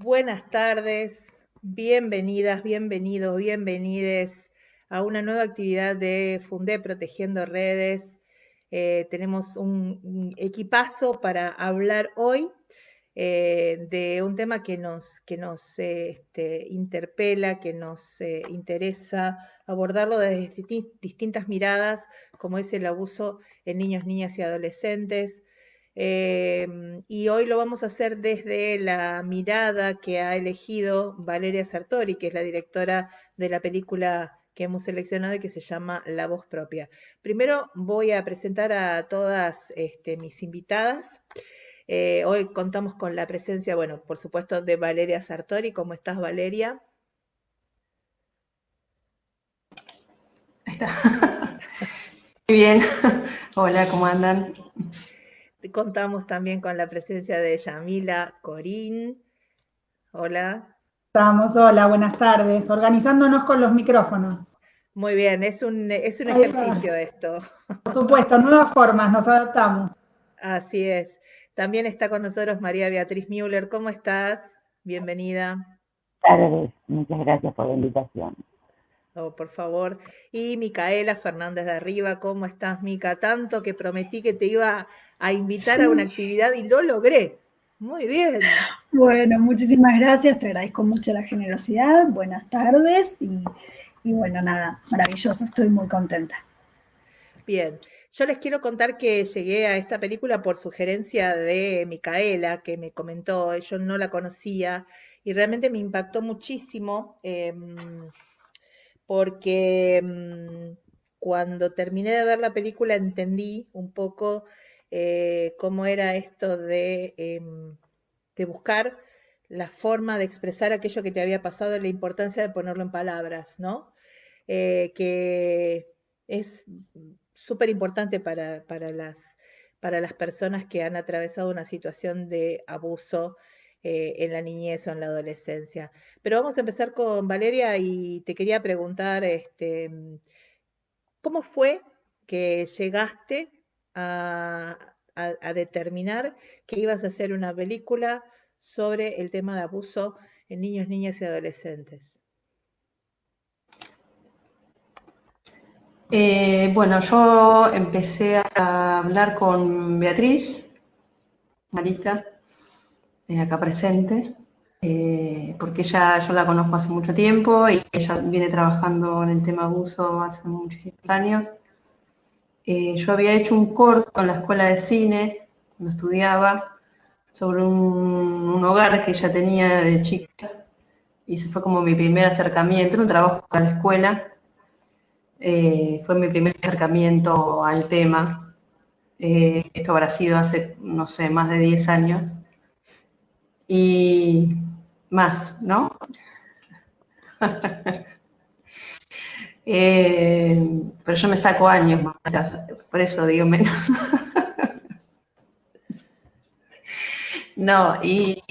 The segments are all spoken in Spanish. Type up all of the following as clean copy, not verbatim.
Buenas tardes, bienvenidas, bienvenidos, bienvenides a una nueva actividad de Fundé Protegiendo Redes. Tenemos un equipazo para hablar hoy de un tema que nos interpela, que nos interesa abordarlo desde distintas miradas, como es el abuso en niños, niñas y adolescentes. Y hoy lo vamos a hacer desde la mirada que ha elegido Valeria Sartori, que es la directora de la película que hemos seleccionado y que se llama La Voz Propia. Primero voy a presentar a todas mis invitadas. Hoy contamos con la presencia, bueno, por supuesto, de Valeria Sartori. ¿Cómo estás, Valeria? Ahí está. Muy bien. Hola, ¿cómo andan? Contamos también con la presencia de Yamila Corín. Hola. Estamos, hola, buenas tardes, organizándonos con los micrófonos. Muy bien, es un Ahí va. ejercicio esto. Por supuesto, nuevas formas, nos adaptamos. Así es. También está con nosotros María Beatriz Müller. ¿Cómo estás? Bienvenida. Tardes, muchas gracias por la invitación. Oh, por favor. Y Micaela Fernández de Arriba. ¿Cómo estás, Mica? Tanto que prometí que te iba a invitar a una Sí, actividad y lo logré. Muy bien. bueno, muchísimas gracias, te agradezco mucho la generosidad, buenas tardes y bueno, nada, maravilloso, estoy muy contenta. Bien, yo les quiero contar que llegué a esta película por sugerencia de Micaela, que me comentó, yo no la conocía y realmente me impactó muchísimo porque cuando terminé de ver la película entendí un poco cómo era esto de buscar la forma de expresar aquello que te había pasado y la importancia de ponerlo en palabras, ¿no? Que es súper importante para las personas que han atravesado una situación de abuso en la niñez o en la adolescencia. Pero vamos a empezar con Valeria y te quería preguntar, ¿cómo fue que llegaste a determinar que ibas a hacer una película sobre el tema de abuso en niños, niñas y adolescentes? Bueno, yo empecé a hablar con Beatriz, Marita, acá presente, porque yo la conozco hace mucho tiempo y ella viene trabajando en el tema abuso hace muchísimos años. Yo había hecho un corto en la escuela de cine, cuando estudiaba, sobre un hogar que ella tenía de chicas, y ese fue como mi primer acercamiento, era un trabajo para la escuela. Fue mi primer acercamiento al tema. Esto habrá sido hace, no sé, más de 10 años. Y más, ¿no? Pero yo me saco años más, por eso digo menos. No, y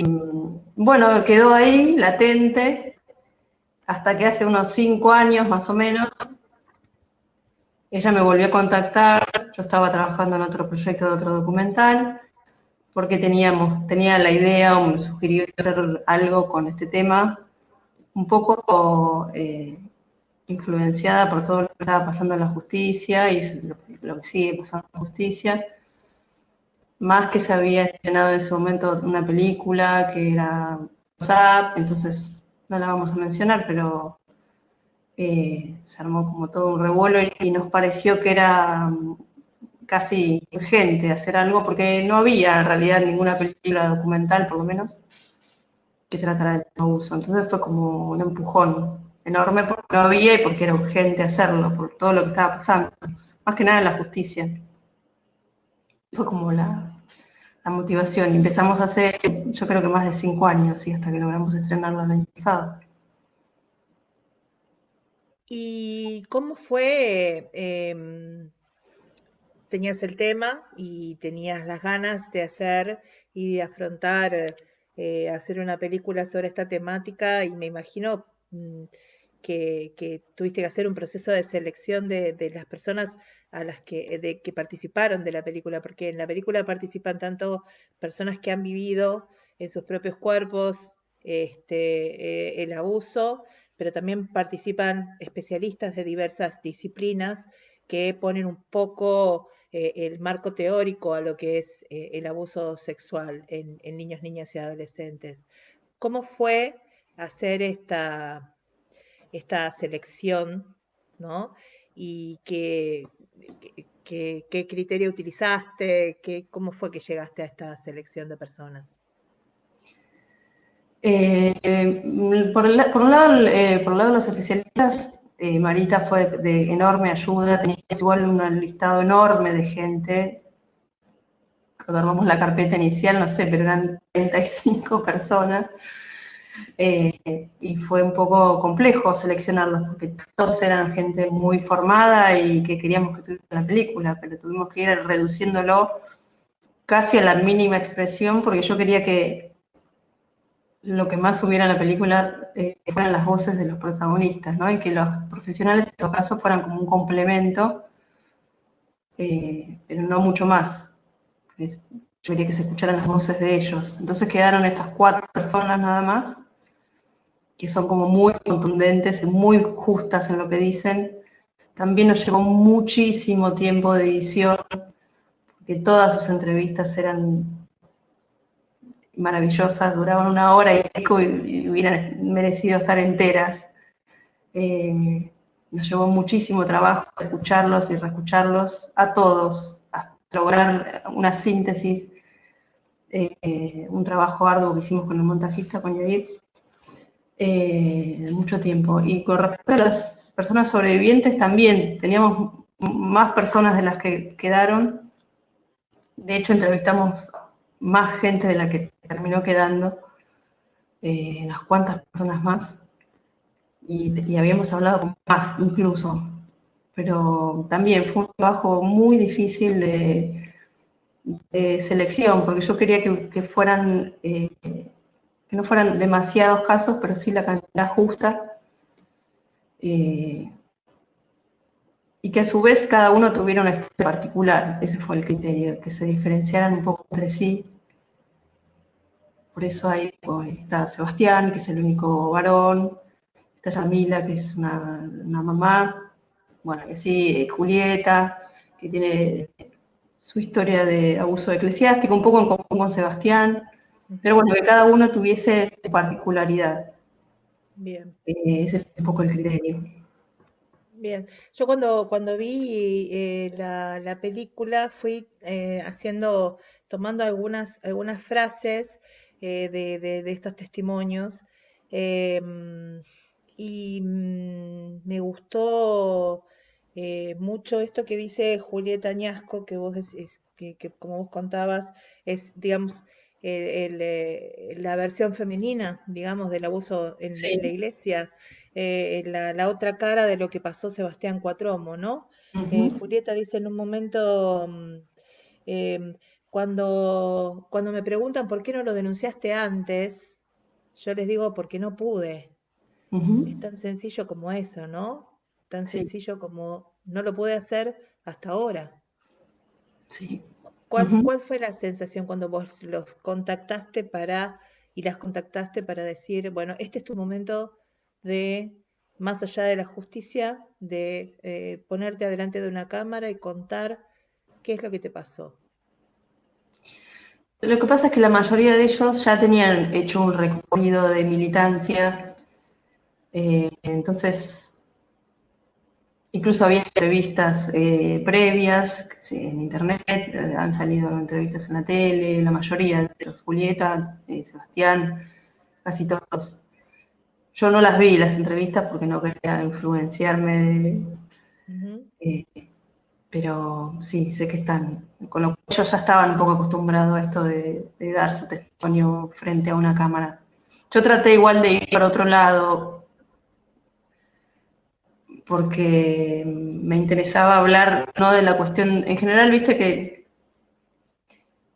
bueno, quedó ahí latente hasta que hace unos 5 años más o menos ella me volvió a contactar. Yo estaba trabajando en otro proyecto de otro documental, porque tenía la idea o me sugirió hacer algo con este tema, un poco influenciada por todo lo que estaba pasando en la justicia y lo que sigue pasando en la justicia. Más que se había estrenado en ese momento una película que era WhatsApp, entonces no la vamos a mencionar, pero se armó como todo un revuelo y nos pareció que era casi urgente hacer algo, porque no había en realidad ninguna película documental, por lo menos, que tratara del abuso. Entonces fue como un empujón enorme porque no había y porque era urgente hacerlo, por todo lo que estaba pasando. Más que nada en la justicia. Fue como la motivación. Y empezamos hace, yo creo que más de 5 años, y hasta que logramos estrenarlo el año pasado. ¿Y cómo fue? Tenías el tema y tenías las ganas de hacer y de afrontar, hacer una película sobre esta temática y me imagino que tuviste que hacer un proceso de selección de las personas que participaron de la película, porque en la película participan tanto personas que han vivido en sus propios cuerpos el abuso, pero también participan especialistas de diversas disciplinas que ponen un poco el marco teórico a lo que es el abuso sexual en niños, niñas y adolescentes. ¿Cómo fue hacer esta selección, ¿no? Y qué criterio utilizaste, cómo fue que llegaste a esta selección de personas. Por un lado, por el lado de los especialistas, Marita fue de enorme ayuda, teníamos igual un listado enorme de gente. Cuando armamos la carpeta inicial, no sé, pero eran 35 personas. Y fue un poco complejo seleccionarlos, porque todos eran gente muy formada y que queríamos que estuviera en la película, pero tuvimos que ir reduciéndolo casi a la mínima expresión, porque yo quería que lo que más hubiera en la película fueran las voces de los protagonistas, ¿no? Y que los profesionales en todo caso fueran como un complemento, pero no mucho más. Yo quería que se escucharan las voces de ellos. Entonces quedaron estas 4 personas nada más, que son como muy contundentes y muy justas en lo que dicen. También nos llevó muchísimo tiempo de edición, porque todas sus entrevistas eran maravillosas, duraban 1 hora y pico y hubieran merecido estar enteras. Nos llevó muchísimo trabajo escucharlos y reescucharlos a todos, hasta lograr una síntesis, un trabajo arduo que hicimos con el montajista, con Yair, mucho tiempo. Y con respecto a las personas sobrevivientes también, teníamos más personas de las que quedaron. De hecho, entrevistamos más gente de la que terminó quedando, unas cuantas personas más, y habíamos hablado con más incluso. Pero también fue un trabajo muy difícil de selección, porque yo quería que fueran... que no fueran demasiados casos, pero sí la cantidad justa, y que a su vez cada uno tuviera una historia particular. Ese fue el criterio, que se diferenciaran un poco entre sí. Por eso ahí está Sebastián, que es el único varón, está Yamila, que es una mamá, bueno, que sí, Julieta, que tiene su historia de abuso eclesiástico, un poco en común con Sebastián, pero bueno, que cada uno tuviese su particularidad. Bien. Ese es un poco el criterio. Bien, yo cuando vi la película fui tomando algunas frases de estos testimonios, y me gustó mucho esto que dice Julieta Añasco, que vos decís, que como vos contabas, es, digamos, la versión femenina, digamos, del abuso en Sí. la iglesia, la otra cara de lo que pasó Sebastián Cuatromo, ¿no? Julieta dice en un momento, em, cuando me preguntan por qué no lo denunciaste antes, yo les digo porque no pude. Es tan sencillo como eso, ¿no? Tan Sí, sencillo como no lo pude hacer hasta ahora. sí. ¿Cuál fue la sensación cuando vos y las contactaste para decir, bueno, este es tu momento de, más allá de la justicia, de ponerte adelante de una cámara y contar qué es lo que te pasó? Lo que pasa es que la mayoría de ellos ya tenían hecho un recorrido de militancia, entonces incluso había entrevistas previas en internet, han salido entrevistas en la tele, la mayoría de los, Julieta, Sebastián, casi todos. Yo no las vi las entrevistas porque no quería influenciarme, pero sí, sé que están, con lo que ellos ya estaban un poco acostumbrados a esto de dar su testimonio frente a una cámara. Yo traté igual de ir por otro lado, porque me interesaba hablar, no de la cuestión, en general, viste que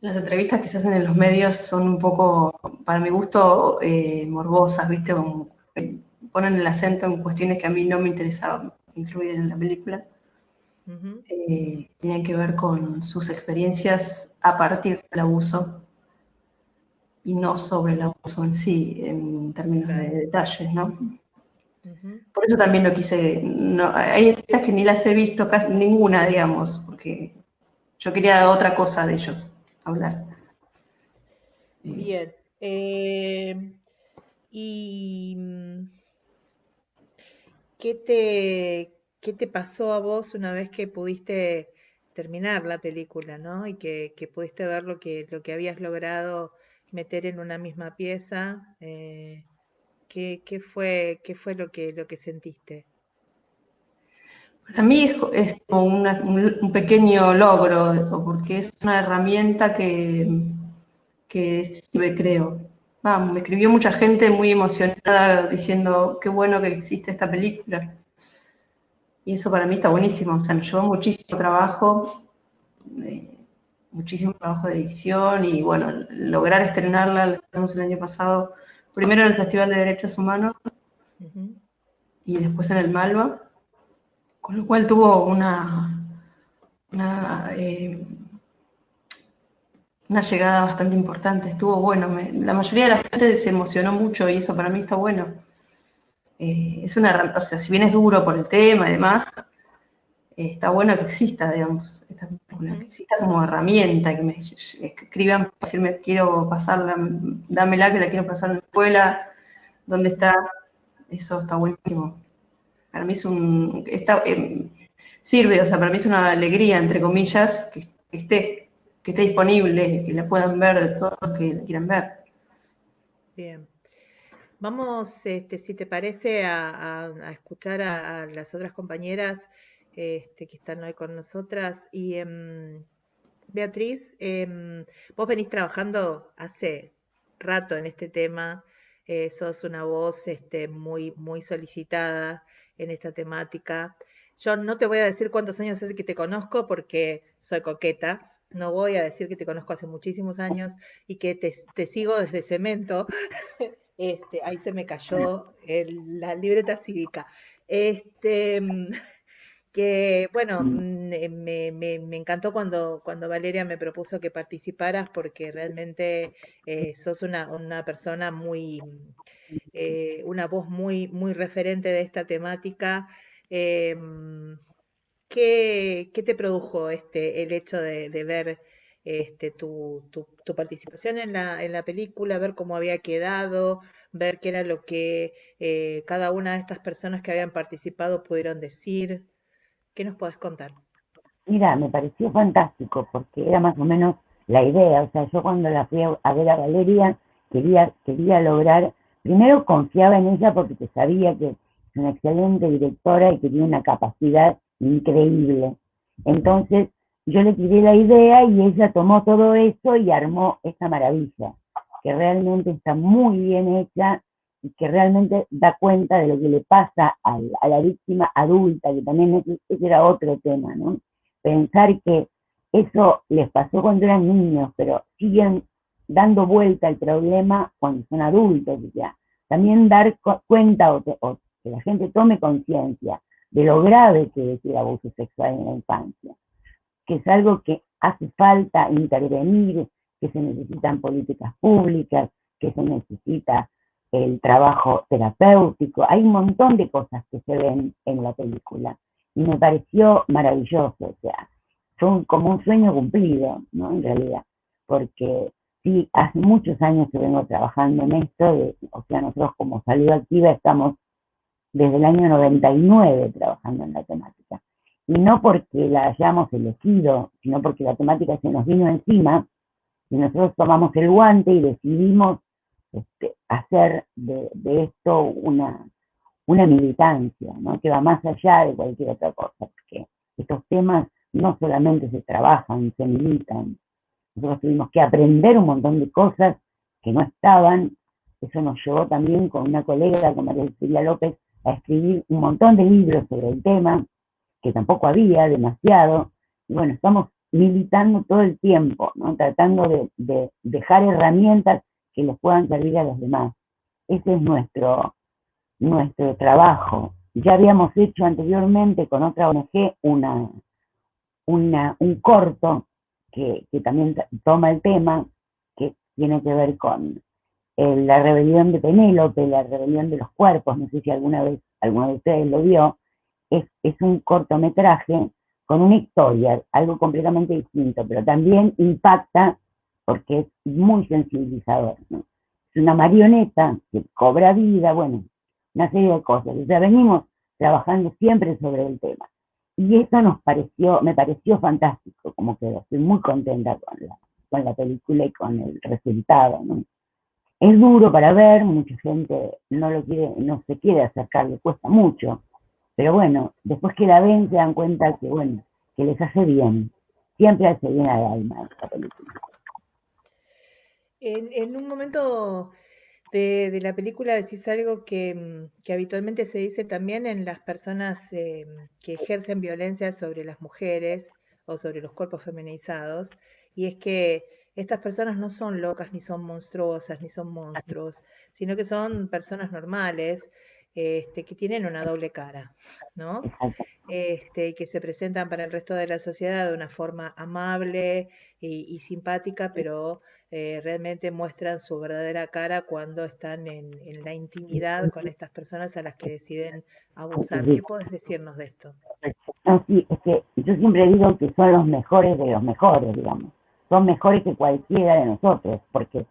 las entrevistas que se hacen en los medios son un poco, para mi gusto, morbosas, viste, como ponen el acento en cuestiones que a mí no me interesaba incluir en la película. Tenían que ver con sus experiencias a partir del abuso. y no sobre el abuso en sí, en términos de detalles, ¿no? Por eso también lo quise, no, hay entrevistas que ni las he visto, casi ninguna, digamos, porque yo quería otra cosa de ellos, hablar. Bien. ¿Y qué te pasó a vos una vez que pudiste terminar la película, ¿no? Y que pudiste ver lo que habías logrado meter en una misma pieza. ¿Qué fue lo que sentiste? Para mí es como un pequeño logro, porque es una herramienta que sirve, creo. Me escribió mucha gente muy emocionada diciendo qué bueno que existe esta película. Y eso para mí está buenísimo. O sea, me llevó muchísimo trabajo de edición y bueno, lograr estrenarla, la estrenamos el año pasado, primero en el Festival de Derechos Humanos y después en el Malva, con lo cual tuvo una llegada bastante importante, estuvo bueno. La mayoría de la gente se emocionó mucho y eso para mí está bueno. Es una herramienta, o sea, si bien es duro por el tema y demás, está bueno que exista, digamos, esta película, que exista como herramienta, que me escriban para decirme quiero pasarla, dámela que la quiero pasar en la escuela, ¿dónde está? Eso está buenísimo. Para mí sirve, o sea, para mí es una alegría, entre comillas, que esté disponible, que la puedan ver de todos los que la quieran ver. Bien. Vamos, si te parece, a escuchar a las otras compañeras que están hoy con nosotras. Y Beatriz, vos venís trabajando hace rato en este tema, sos una voz muy solicitada en esta temática. Yo no te voy a decir cuántos años hace que te conozco porque soy coqueta. No voy a decir que te conozco hace muchísimos años y que te sigo desde Cemento. Ahí se me cayó la libreta cívica. Este, mm, que bueno, me encantó cuando Valeria me propuso que participaras porque realmente sos una persona una voz muy referente de esta temática. Em, ¿Qué te produjo el hecho de ver tu participación en en la película, ver cómo había quedado, ver qué era lo que cada una de estas personas que habían participado pudieron decir? ¿Qué nos podés contar? Mira, me pareció fantástico porque era más o menos la idea. O sea, yo cuando la fui a ver a Valeria quería lograr, primero confiaba en ella porque sabía que es una excelente directora y que tiene una capacidad increíble. Entonces yo le tiré la idea y ella tomó todo eso y armó esta maravilla, que realmente está muy bien hecha y que realmente da cuenta de lo que le pasa a la víctima adulta, que también ese era otro tema, ¿no? Pensar que eso les pasó cuando eran niños, pero siguen dando vuelta al problema cuando son adultos. O sea, también dar cuenta o que la gente tome conciencia de lo grave que es el abuso sexual en la infancia, que es algo que hace falta intervenir, que se necesitan políticas públicas, que se necesita el trabajo terapéutico. Hay un montón de cosas que se ven en la película y me pareció maravilloso. O sea, fue como un sueño cumplido, ¿no? En realidad, porque sí, hace muchos años que vengo trabajando en esto, o sea, nosotros como Salud Activa estamos desde el año 99 trabajando en la temática. Y no porque la hayamos elegido, sino porque la temática se nos vino encima y nosotros tomamos el guante y decidimos hacer de esto una militancia, ¿no? Que va más allá de cualquier otra cosa, porque estos temas no solamente se trabajan, se militan. Nosotros tuvimos que aprender un montón de cosas que no estaban. Eso nos llevó también con una colega, con María Cecilia López, a escribir un montón de libros sobre el tema, que tampoco había demasiado. Y bueno, estamos militando todo el tiempo, ¿no? Tratando de dejar herramientas que les puedan servir a los demás. Ese es nuestro trabajo. Ya habíamos hecho anteriormente con otra ONG un corto que también toma el tema, que tiene que ver con la rebelión de Penélope, la rebelión de los cuerpos, no sé si alguna vez alguno de ustedes lo vio, es un cortometraje con una historia, algo completamente distinto, pero también impacta porque es muy sensibilizador, ¿no? Es una marioneta que cobra vida, bueno, una serie de cosas. O sea, venimos trabajando siempre sobre el tema. Y eso me pareció fantástico como quedó. Estoy muy contenta con la película y con el resultado, ¿no? Es duro para ver, mucha gente no se quiere acercar, le cuesta mucho, pero bueno, después que la ven se dan cuenta que bueno, que les hace bien, siempre hace bien al alma esta película. En un momento de la película decís algo que habitualmente se dice también en las personas que ejercen violencia sobre las mujeres o sobre los cuerpos feminizados, y es que estas personas no son locas, ni son monstruosas, ni son monstruos, sino que son personas normales, que tienen una doble cara, ¿no? Exacto. Y que se presentan para el resto de la sociedad de una forma amable y simpática, pero realmente muestran su verdadera cara cuando están en la intimidad con estas personas a las que deciden abusar. ¿Qué podés decirnos de esto? No, sí, es que yo siempre digo que son los mejores de los mejores, digamos. Son mejores que cualquiera de nosotros, porque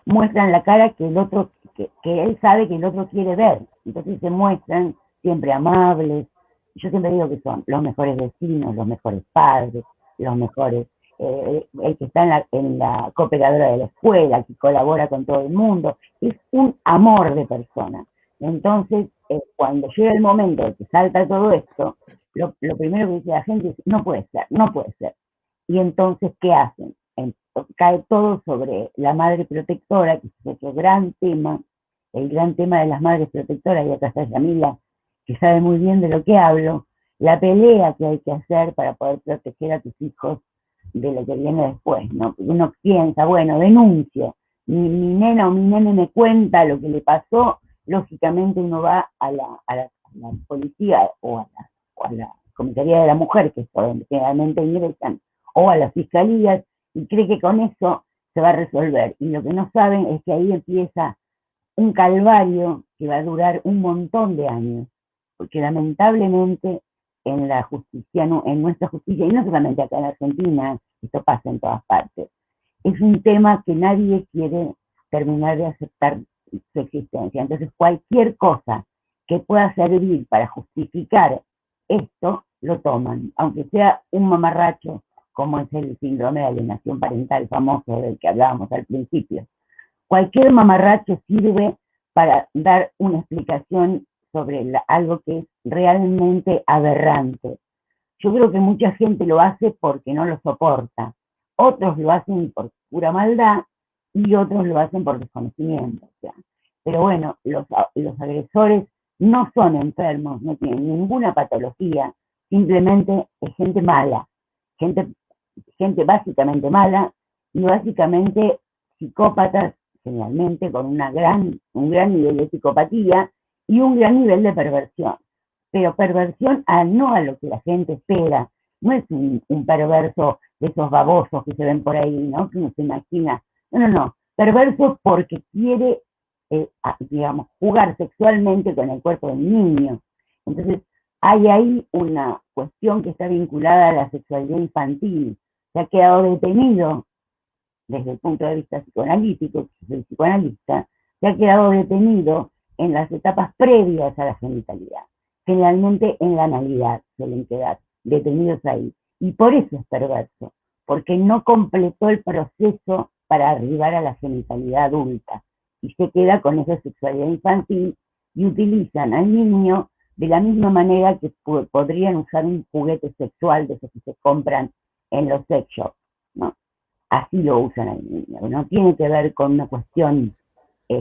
muestran la cara que el otro, que él sabe que el otro quiere ver. Entonces se muestran siempre amables. Yo siempre digo que son los mejores vecinos, los mejores padres, los mejores, el que está en la cooperadora de la escuela, que colabora con todo el mundo. Es un amor de persona. Entonces, cuando llega el momento de que salta todo esto, lo primero que dice la gente es, no puede ser, no puede ser. Y entonces, ¿qué hacen? Cae todo sobre la madre protectora, que es otro gran tema, el gran tema de las madres protectoras, y acá está Yamila, que sabe muy bien de lo que hablo, la pelea que hay que hacer para poder proteger a tus hijos de lo que viene después, ¿no? Uno piensa, bueno, denuncio, mi nena o mi nene me cuenta lo que le pasó, lógicamente uno va a la policía o a la comisaría de la mujer, que es por donde generalmente ingresan, o a las fiscalías, y cree que con eso se va a resolver. Y lo que no saben es que ahí empieza un calvario que va a durar un montón de años, porque lamentablemente en la justicia, en nuestra justicia, y no solamente acá en Argentina, esto pasa en todas partes, es un tema que nadie quiere terminar de aceptar su existencia. Entonces, cualquier cosa que pueda servir para justificar esto, lo toman, aunque sea un mamarracho, como es el síndrome de alienación parental famoso del que hablábamos al principio. Cualquier mamarracho sirve para dar una explicación sobre algo que es realmente aberrante. Yo creo que mucha gente lo hace porque no lo soporta, otros lo hacen por pura maldad y otros lo hacen por desconocimiento. O sea. Pero bueno, los agresores no son enfermos, no tienen ninguna patología, simplemente es gente mala, gente, gente básicamente mala y básicamente psicópatas, generalmente con un gran nivel de psicopatía y un gran nivel de perversión. Pero perversión no a lo que la gente espera, no es un perverso de esos babosos que se ven por ahí, ¿no? Que uno se imagina. No, no, no. Perverso porque quiere, digamos, jugar sexualmente con el cuerpo del niño. Entonces, hay ahí una cuestión que está vinculada a la sexualidad infantil. Se ha quedado detenido desde el punto de vista psicoanalítico, que soy psicoanalista, se ha quedado detenido en las etapas previas a la genitalidad. Generalmente en la analidad suelen quedar detenidos ahí. Y por eso es perverso, porque no completó el proceso para arribar a la genitalidad adulta. Y se queda con esa sexualidad infantil y utilizan al niño de la misma manera que podrían usar un juguete sexual de esos que se compran en los sex shops, ¿no? Así lo usan al niño. No tiene que ver con una cuestión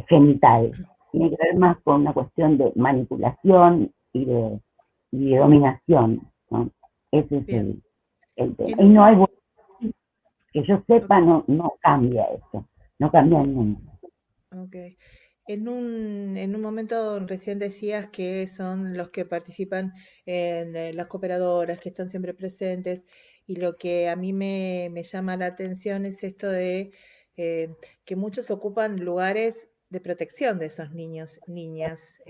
genital, tiene que ver más con una cuestión de manipulación y de dominación, ¿no? Ese es el tema. Y no hay, que yo sepa, no cambia eso, no cambia el mundo. Ok. En un momento recién decías que son los que participan en las cooperadoras, que están siempre presentes, y lo que a mí me llama la atención es esto de que muchos ocupan lugares de protección de esos niños, niñas,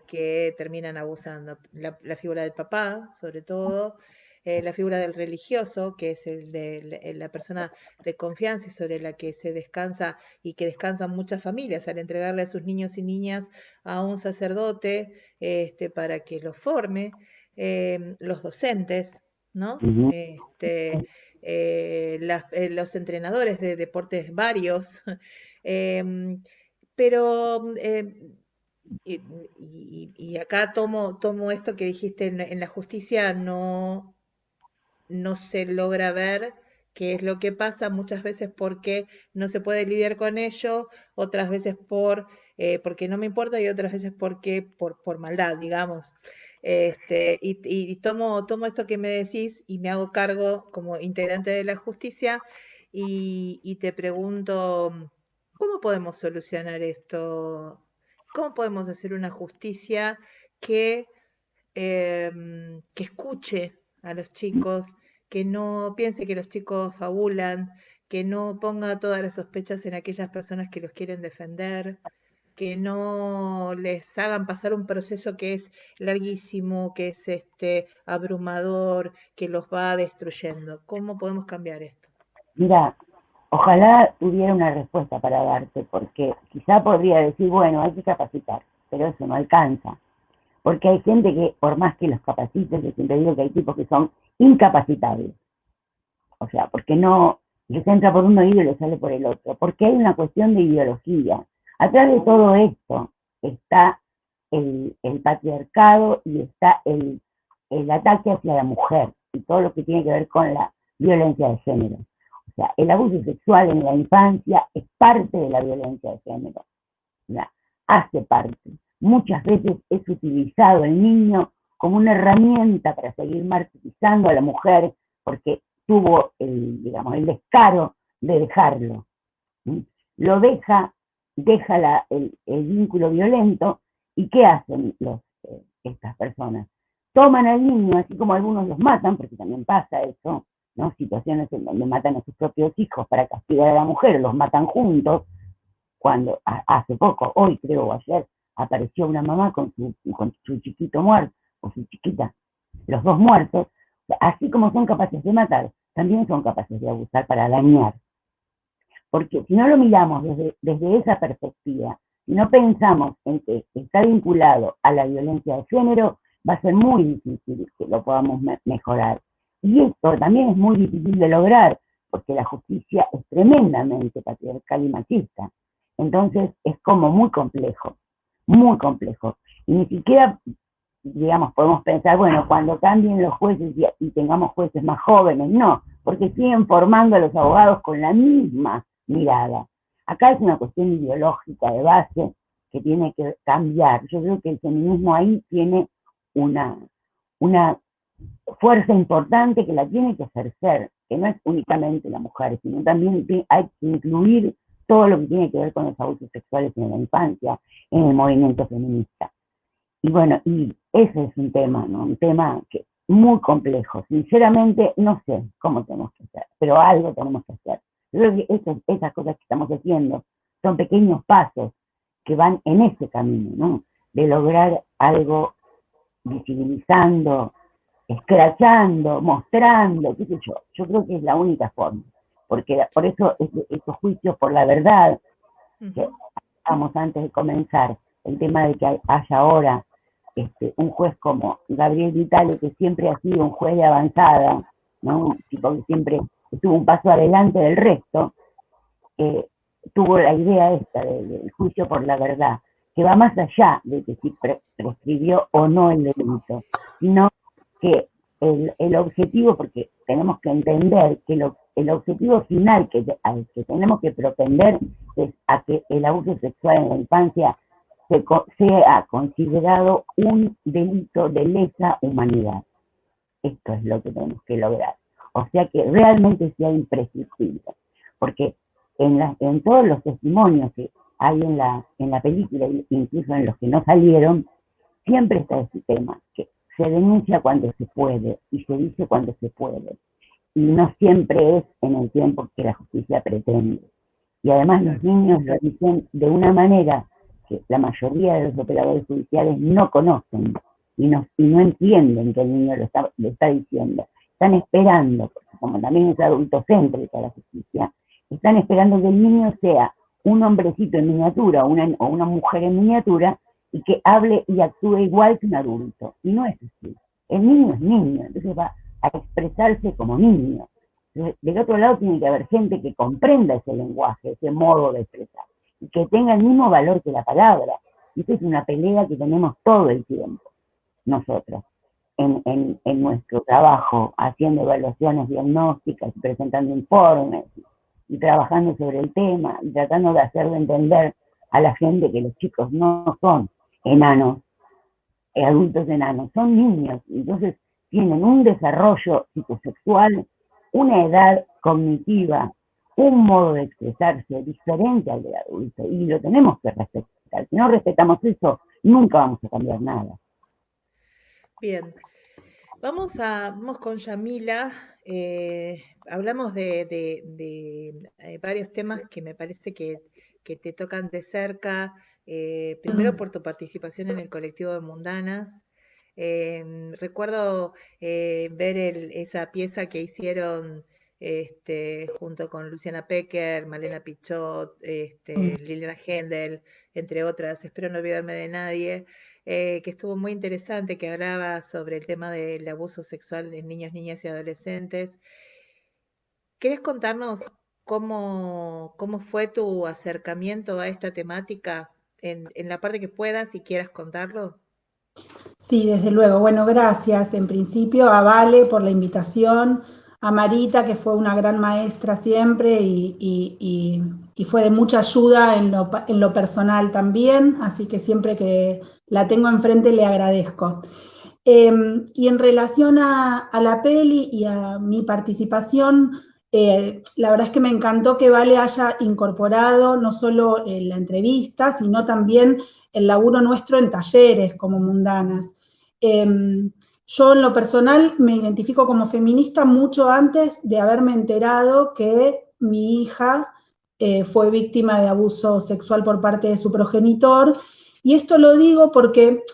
que terminan abusando. La figura del papá, sobre todo, la figura del religioso, que es el de la persona de confianza y sobre la que se descansa y que descansan muchas familias al entregarle a sus niños y niñas a un sacerdote para que los forme, los docentes, ¿no? Ujú. Los entrenadores de deportes varios, em, pero y acá tomo esto que dijiste, en la justicia no se logra ver qué es lo que pasa, muchas veces porque no se puede lidiar con ello, otras veces porque no me importa y otras veces porque por maldad, digamos. Y tomo esto que me decís y me hago cargo como integrante de la justicia y te pregunto, ¿cómo podemos solucionar esto? ¿Cómo podemos hacer una justicia que que escuche a los chicos, que no piense que los chicos fabulan, que no ponga todas las sospechas en aquellas personas que los quieren defender, que no les hagan pasar un proceso que es larguísimo, que es abrumador, que los va destruyendo? ¿Cómo podemos cambiar esto? Mira, ojalá tuviera una respuesta para darte, porque quizá podría decir, bueno, hay que capacitar, pero eso no alcanza. Porque hay gente que, por más que los capacites, yo siempre digo que hay tipos que son incapacitables. O sea, porque no les entra por un oído y les sale por el otro. Porque hay una cuestión de ideología. Atrás de todo esto está el patriarcado y está el ataque hacia la mujer y todo lo que tiene que ver con la violencia de género. O sea, el abuso sexual en la infancia es parte de la violencia de género. O sea, hace parte. Muchas veces es utilizado el niño como una herramienta para seguir martirizando a la mujer porque tuvo digamos, el descaro de dejarlo. ¿Sí? Lo deja el vínculo violento y ¿qué hacen estas personas? Toman al niño, así como algunos los matan, porque también pasa eso, ¿no? Situaciones en donde matan a sus propios hijos para castigar a la mujer, los matan juntos, cuando hace poco, hoy creo o ayer, apareció una mamá con su chiquito muerto, o su chiquita, los dos muertos, así como son capaces de matar, también son capaces de abusar para dañar. Porque si no lo miramos desde esa perspectiva, si no pensamos en que está vinculado a la violencia de género, va a ser muy difícil que lo podamos mejorar. Y esto también es muy difícil de lograr, porque la justicia es tremendamente patriarcal y machista. Entonces es como muy complejo, muy complejo. Y ni siquiera, digamos, podemos pensar, bueno, cuando cambien los jueces y tengamos jueces más jóvenes, no, porque siguen formando a los abogados con la misma mirada. Acá es una cuestión ideológica de base que tiene que cambiar. Yo creo que el feminismo ahí tiene una fuerza importante que la tiene que ejercer, que no es únicamente la mujer, sino también hay que incluir todo lo que tiene que ver con los abusos sexuales en la infancia, en el movimiento feminista. Y bueno, y ese es un tema, ¿no? Un tema que muy complejo. Sinceramente, no sé cómo tenemos que hacer, pero algo tenemos que hacer. Yo creo que esas cosas que estamos haciendo son pequeños pasos que van en ese camino, ¿no? De lograr algo visibilizando, escrachando, mostrando, qué sé yo. Yo creo que es la única forma. Porque por eso estos juicios por la verdad, que hablamos antes de comenzar, el tema de que haya ahora un juez como Gabriel Vitale, que siempre ha sido un juez de avanzada, ¿no? Un tipo que siempre estuvo un paso adelante del resto, tuvo la idea esta del juicio por la verdad, que va más allá de que si prescribió o no el delito, sino que el objetivo, porque tenemos que entender que el objetivo final al que tenemos que propender es a que el abuso sexual en la infancia sea considerado un delito de lesa humanidad. Esto es lo que tenemos que lograr. O sea que realmente sea imprescriptible. Porque en todos los testimonios que hay en la película, incluso en los que no salieron, siempre está ese tema, que se denuncia cuando se puede y se dice cuando se puede. Y no siempre es en el tiempo que la justicia pretende. Y además los Exacto. niños lo dicen de una manera que la mayoría de los operadores judiciales no conocen y no entienden que el niño lo está diciendo. Están esperando, porque como también es adultocéntrica la justicia, están esperando que el niño sea un hombrecito en miniatura o una mujer en miniatura y que hable y actúe igual que un adulto. Y no es así. El niño es niño, entonces va a expresarse como niño. Entonces, del otro lado tiene que haber gente que comprenda ese lenguaje, ese modo de expresar, y que tenga el mismo valor que la palabra. Y esa es una pelea que tenemos todo el tiempo, nosotros, en nuestro trabajo, haciendo evaluaciones diagnósticas, presentando informes, y trabajando sobre el tema, y tratando de hacer de entender a la gente que los chicos no son enanos, adultos enanos, son niños, entonces tienen un desarrollo psicosexual, una edad cognitiva, un modo de expresarse diferente al del adulto, y lo tenemos que respetar. Si no respetamos eso, nunca vamos a cambiar nada. Bien, vamos con Yamila. Hablamos de varios temas que me parece que te tocan de cerca. Primero por tu participación en el colectivo de Mundanas. Recuerdo ver esa pieza que hicieron junto con Luciana Pecker, Malena Pichot, Liliana Hendel, entre otras, espero no olvidarme de nadie, que estuvo muy interesante, que hablaba sobre el tema del abuso sexual en niños, niñas y adolescentes. ¿Querés contarnos cómo fue tu acercamiento a esta temática en la parte que puedas y quieras contarlo? Sí, desde luego. Bueno, gracias en principio a Vale por la invitación, a Marita, que fue una gran maestra siempre y fue de mucha ayuda en lo personal también, así que siempre que la tengo enfrente le agradezco. Y en relación a la peli y a mi participación, la verdad es que me encantó que Vale haya incorporado no solo la entrevista, sino también el laburo nuestro en talleres como Mundanas. Yo en lo personal me identifico como feminista mucho antes de haberme enterado que mi hija fue víctima de abuso sexual por parte de su progenitor, y esto lo digo porque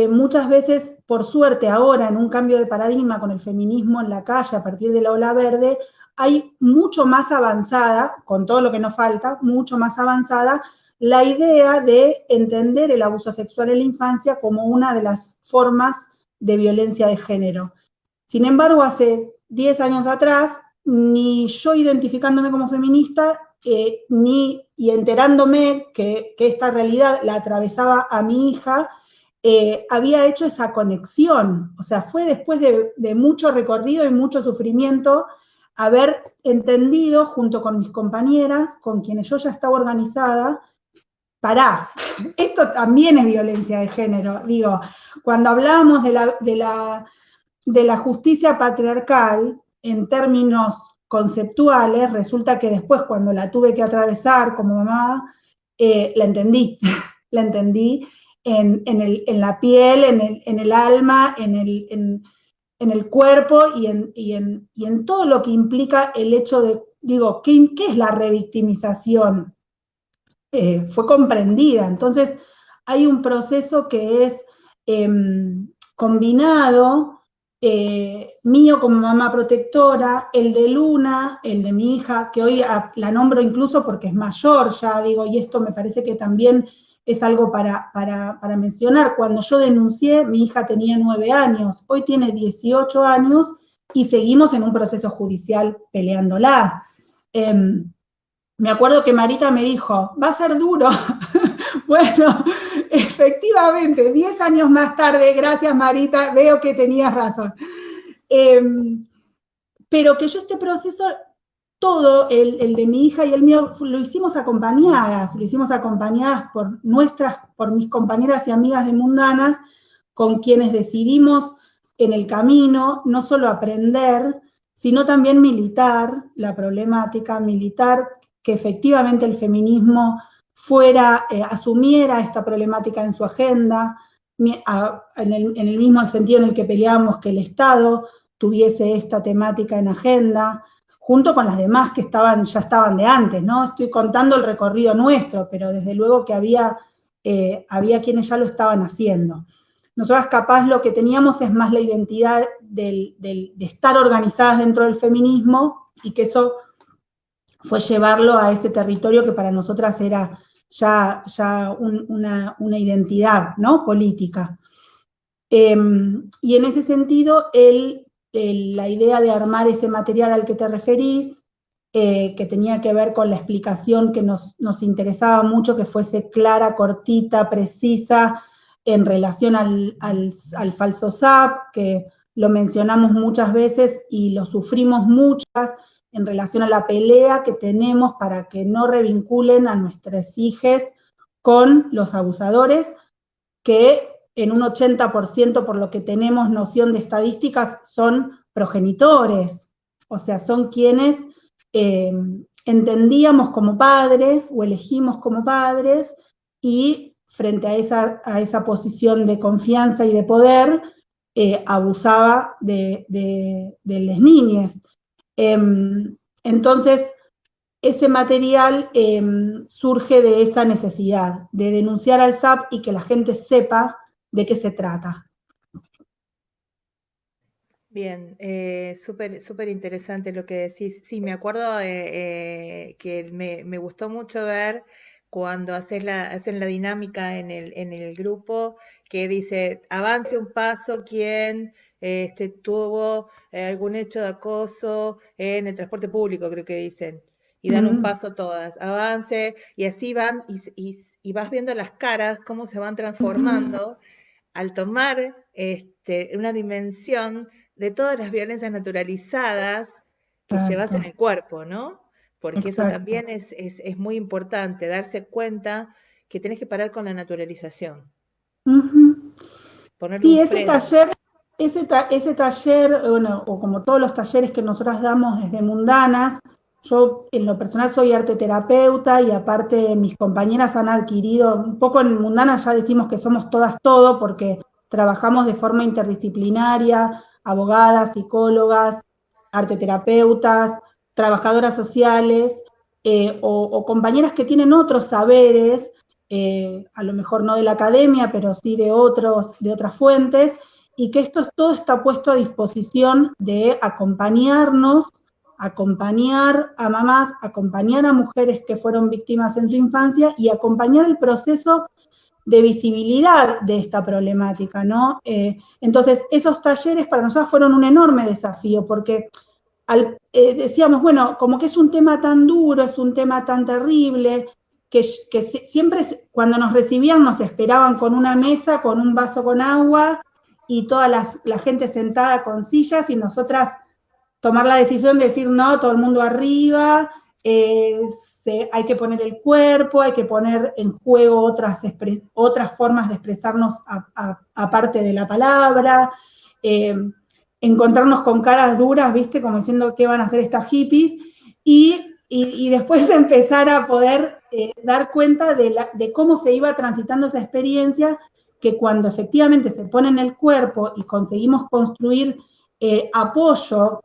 muchas veces, por suerte, ahora en un cambio de paradigma con el feminismo en la calle a partir de la ola verde, hay mucho más avanzada, con todo lo que nos falta, mucho más avanzada la idea de entender el abuso sexual en la infancia como una de las formas de violencia de género. Sin embargo, hace 10 años atrás, ni yo identificándome como feminista, ni y enterándome que esta realidad la atravesaba a mi hija, había hecho esa conexión. O sea, fue después de mucho recorrido y mucho sufrimiento haber entendido junto con mis compañeras, con quienes yo ya estaba organizada, pará, esto también es violencia de género. Digo, cuando hablábamos de la justicia patriarcal en términos conceptuales, resulta que después cuando la tuve que atravesar como mamá, la entendí, la entendí en la piel, en el alma, en el cuerpo y en todo lo que implica el hecho de, digo, ¿qué es la revictimización? Fue comprendida. Entonces, hay un proceso que es combinado, mío como mamá protectora, el de Luna, el de mi hija, que hoy la nombro incluso porque es mayor, ya digo, y esto me parece que también es algo para mencionar. Cuando yo denuncié, mi hija tenía 9 años, hoy tiene 18 años y seguimos en un proceso judicial peleándola. Me acuerdo que Marita me dijo, va a ser duro. Bueno, efectivamente, 10 años más tarde, gracias Marita, veo que tenías razón. Pero que yo este proceso, todo el de mi hija y el mío, lo hicimos acompañadas por mis compañeras y amigas de Mundanas, con quienes decidimos en el camino no solo aprender, sino también militar la problemática, militar que efectivamente el feminismo asumiera esta problemática en su agenda, en el mismo sentido en el que peleamos que el Estado tuviese esta temática en agenda, junto con las demás que ya estaban de antes, ¿no? Estoy contando el recorrido nuestro, pero desde luego que había quienes ya lo estaban haciendo. Nosotras capaz lo que teníamos es más la identidad de estar organizadas dentro del feminismo, y que eso fue llevarlo a ese territorio que para nosotras era ya una identidad, ¿no?, política. Y en ese sentido, la idea de armar ese material al que te referís, que tenía que ver con la explicación que nos interesaba mucho, que fuese clara, cortita, precisa, en relación al falso SAP, que lo mencionamos muchas veces y lo sufrimos muchas, en relación a la pelea que tenemos para que no revinculen a nuestras hijes con los abusadores, que en un 80%, por lo que tenemos noción de estadísticas, son progenitores, o sea, son quienes entendíamos como padres o elegimos como padres, y frente a esa posición de confianza y de poder, abusaba de las niñas. Entonces, ese material surge de esa necesidad de denunciar al SAP y que la gente sepa de qué se trata. Bien, súper interesante lo que decís. Sí, me acuerdo que me gustó mucho ver cuando hacen la dinámica en el grupo, que dice, avance un paso quien tuvo algún hecho de acoso en el transporte público, creo que dicen, y dan un paso todas, avance, y así van, y vas viendo las caras, cómo se van transformando al tomar una dimensión de todas las violencias naturalizadas que llevas en el cuerpo, ¿no? Porque eso también es muy importante, darse cuenta que tenés que parar con la naturalización. Ponerle Sí, un freno. ese taller, bueno, o como todos los talleres que nosotras damos desde Mundanas, yo en lo personal soy arteterapeuta, y aparte mis compañeras han adquirido, un poco en Mundanas ya decimos que somos todas todo, porque trabajamos de forma interdisciplinaria, abogadas, psicólogas, arteterapeutas, trabajadoras sociales, o compañeras que tienen otros saberes, a lo mejor no de la academia, pero sí de otras fuentes, y que todo está puesto a disposición de acompañarnos, acompañar a mamás, acompañar a mujeres que fueron víctimas en su infancia, y acompañar el proceso de visibilidad de esta problemática, ¿no? Entonces, esos talleres para nosotros fueron un enorme desafío, porque decíamos, bueno, como que es un tema tan duro, es un tema tan terrible, que siempre cuando nos recibían nos esperaban con una mesa, con un vaso con agua, y toda la gente sentada con sillas, y nosotras tomar la decisión de decir, no, todo el mundo arriba, hay que poner el cuerpo, hay que poner en juego otras formas de expresarnos aparte de la palabra, encontrarnos con caras duras, ¿viste? Como diciendo, ¿qué van a hacer estas hippies? Y después empezar a poder dar cuenta de cómo se iba transitando esa experiencia, que cuando efectivamente se pone en el cuerpo y conseguimos construir apoyo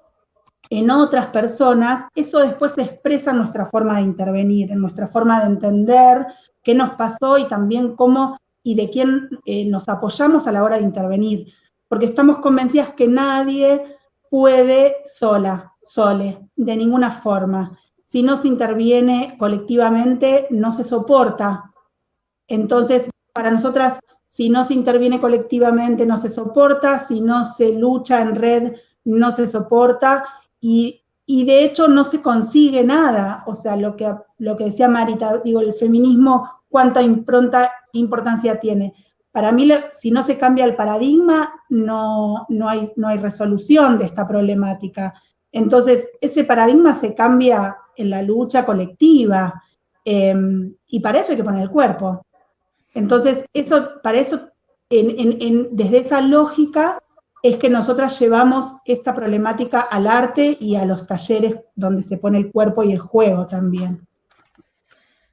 en otras personas, eso después se expresa en nuestra forma de intervenir, en nuestra forma de entender qué nos pasó, y también cómo y de quién nos apoyamos a la hora de intervenir, porque estamos convencidas que nadie puede sole, de ninguna forma. Si no se interviene colectivamente, no se soporta. Entonces, para nosotras, si no se interviene colectivamente, no se soporta; si no se lucha en red, no se soporta, y de hecho no se consigue nada. O sea, lo que decía Marita, digo, el feminismo, ¿cuánta importancia tiene? Para mí, si no se cambia el paradigma, no hay resolución de esta problemática. Entonces, ese paradigma se cambia en la lucha colectiva, y para eso hay que poner el cuerpo. Entonces, para eso, desde esa lógica, es que nosotras llevamos esta problemática al arte y a los talleres donde se pone el cuerpo y el juego también.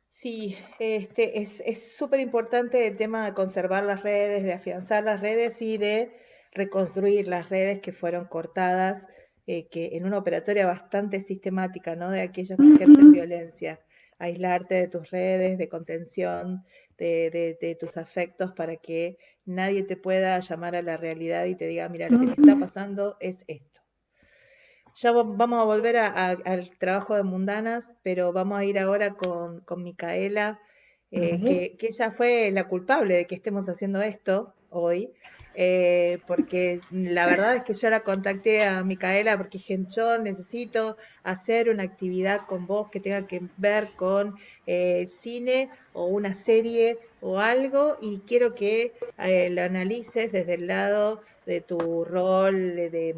Sí, es súper importante el tema de conservar las redes, de afianzar las redes y de reconstruir las redes que fueron cortadas que en una operatoria bastante sistemática, ¿no? De aquellos que ejercen violencia, aislarte de tus redes de contención, de tus afectos, para que nadie te pueda llamar a la realidad y te diga, mira, lo que te está pasando es esto. Ya vamos a volver al trabajo de Mundanas, pero vamos a ir ahora con Micaela, que ella fue la culpable de que estemos haciendo esto hoy, porque la verdad es que yo la contacté a Micaela porque dije, yo necesito hacer una actividad con vos que tenga que ver con cine o una serie o algo, y quiero que lo analices desde el lado de tu rol desde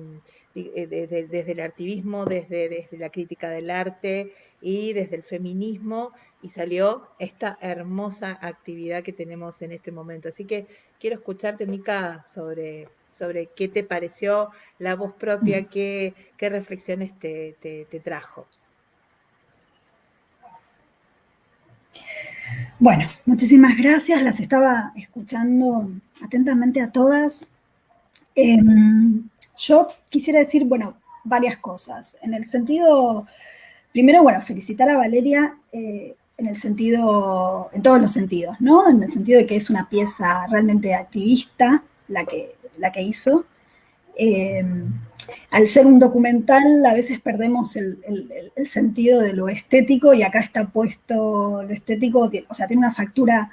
el activismo, desde la crítica del arte y desde el feminismo, y salió esta hermosa actividad que tenemos en este momento. Así que quiero escucharte, Mica, sobre qué te pareció la voz propia, qué reflexiones te trajo. Bueno, muchísimas gracias, las estaba escuchando atentamente a todas. Yo quisiera decir, bueno, varias cosas. En el sentido, primero, bueno, felicitar a Valeria en todos los sentidos, ¿no? En el sentido de que es una pieza realmente activista la que hizo. Al ser un documental, a veces perdemos el sentido de lo estético, y acá está puesto lo estético, o sea, tiene una factura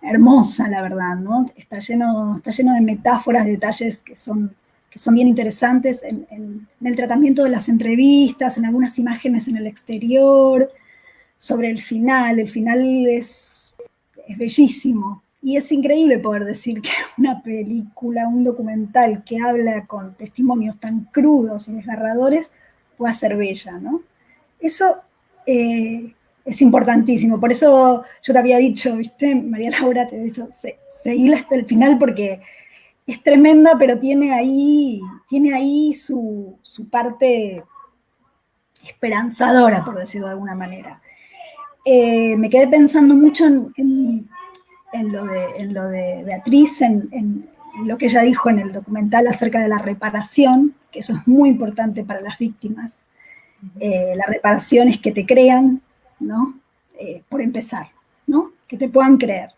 hermosa, la verdad, ¿no? Está lleno de metáforas, de detalles que son bien interesantes en el tratamiento de las entrevistas, en algunas imágenes en el exterior, sobre el final. El final es bellísimo. Y es increíble poder decir que una película, un documental que habla con testimonios tan crudos y desgarradores pueda ser bella, ¿no? Eso es importantísimo. Por eso yo te había dicho, ¿viste? María Laura, te he dicho, seguíla hasta el final porque es tremenda, pero tiene ahí su parte esperanzadora, por decirlo de alguna manera. Me quedé pensando mucho en lo de Beatriz, en lo que ella dijo en el documental acerca de la reparación, que eso es muy importante para las víctimas. La reparación es que te crean, ¿no? Por empezar, ¿no? Que te puedan creer.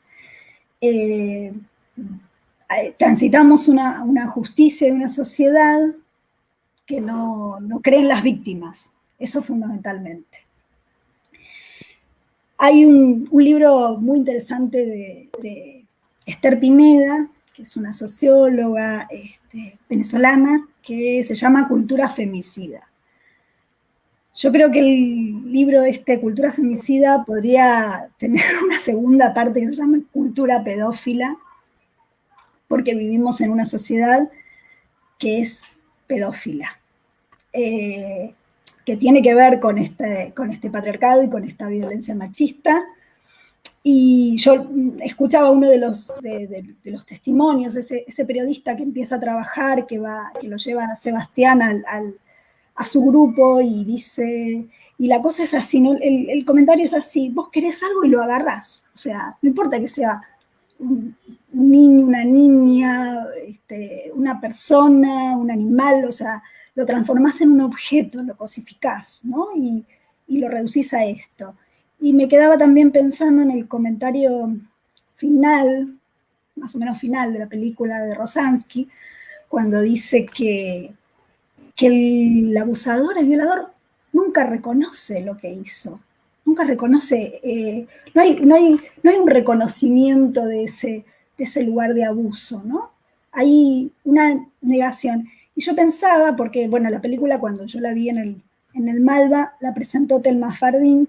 Transitamos una justicia y una sociedad que no cree en las víctimas, eso fundamentalmente. Hay un libro muy interesante de Esther Pineda, que es una socióloga venezolana, que se llama Cultura Femicida. Yo creo que el libro Cultura Femicida podría tener una segunda parte que se llama Cultura Pedófila, porque vivimos en una sociedad que es pedófila, que tiene que ver con este patriarcado y con esta violencia machista. Y yo escuchaba uno de los testimonios, ese periodista que empieza a trabajar, que lo lleva a Sebastián a su grupo, y dice, y la cosa es así, ¿no? El comentario es así: vos querés algo y lo agarrás, o sea, no importa que sea un niño, una niña, una persona, un animal, o sea, lo transformás en un objeto, lo cosificás, ¿no? Y lo reducís a esto. Y me quedaba también pensando en el comentario final, más o menos final, de la película de Rosansky, cuando dice que el abusador, el violador, nunca reconoce lo que hizo, nunca reconoce, no hay un reconocimiento de ese lugar de abuso, ¿no? Hay una negación. Y yo pensaba, porque, bueno, la película cuando yo la vi en el Malva, la presentó Thelma Fardín,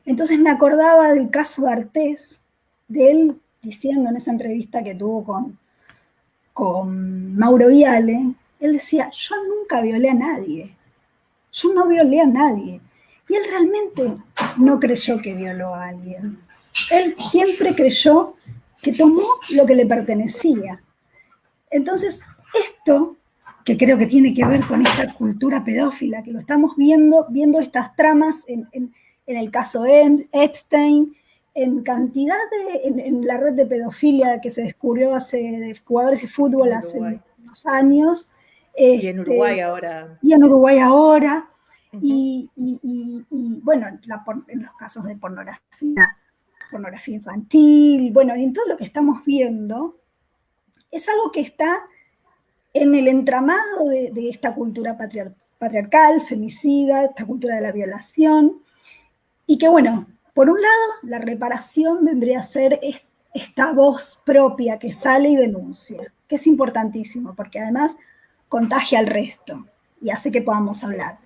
entonces me acordaba del caso Artés, de él diciendo en esa entrevista que tuvo con Mauro Viale, él decía, yo nunca violé a nadie, yo no violé a nadie. Y él realmente no creyó que violó a alguien. Él siempre creyó que tomó lo que le pertenecía. Entonces, esto, que creo que tiene que ver con esta cultura pedófila, que lo estamos viendo estas tramas en el caso de Epstein, en cantidad en la red de pedofilia que se descubrió de jugadores de fútbol hace unos años, Y en Uruguay ahora. Y en Uruguay ahora. Ujú. Y bueno, en los casos de pornografía infantil, bueno, en todo lo que estamos viendo, es algo que está en el entramado de esta cultura patriarcal, femicida, esta cultura de la violación, y que bueno, por un lado, la reparación vendría a ser esta voz propia que sale y denuncia, que es importantísimo, porque además contagia al resto y hace que podamos hablar.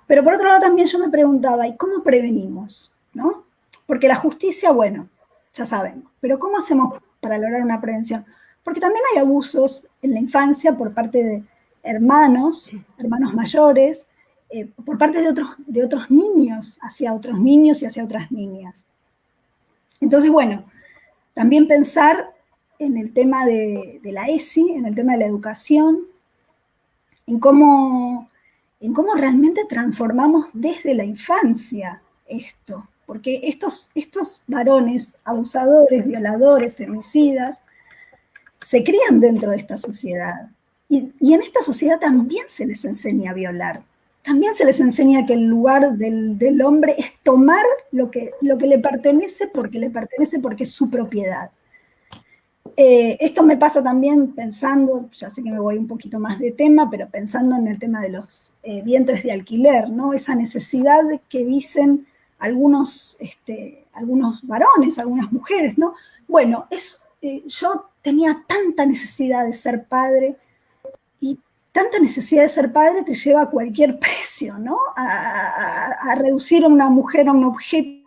Pero por otro lado también yo me preguntaba, ¿y cómo prevenimos? ¿No? Porque la justicia, bueno, ya sabemos, pero ¿cómo hacemos para lograr una prevención? Porque también hay abusos en la infancia por parte de hermanos mayores, por parte de otros niños hacia otros niños y hacia otras niñas. Entonces, bueno, también pensar en el tema de la ESI, en el tema de la educación, en cómo realmente transformamos desde la infancia esto. Porque estos varones abusadores, violadores, femicidas, se crían dentro de esta sociedad. Y en esta sociedad también se les enseña a violar. También se les enseña que el lugar del hombre es tomar lo que le pertenece porque es su propiedad. Esto me pasa también pensando, ya sé que me voy un poquito más de tema, pero pensando en el tema de los vientres de alquiler, ¿no? Esa necesidad que dicen algunos varones, algunas mujeres, ¿no? Bueno, yo tenía tanta necesidad de ser padre, y tanta necesidad de ser padre te lleva a cualquier precio, ¿no? A reducir a una mujer a un objeto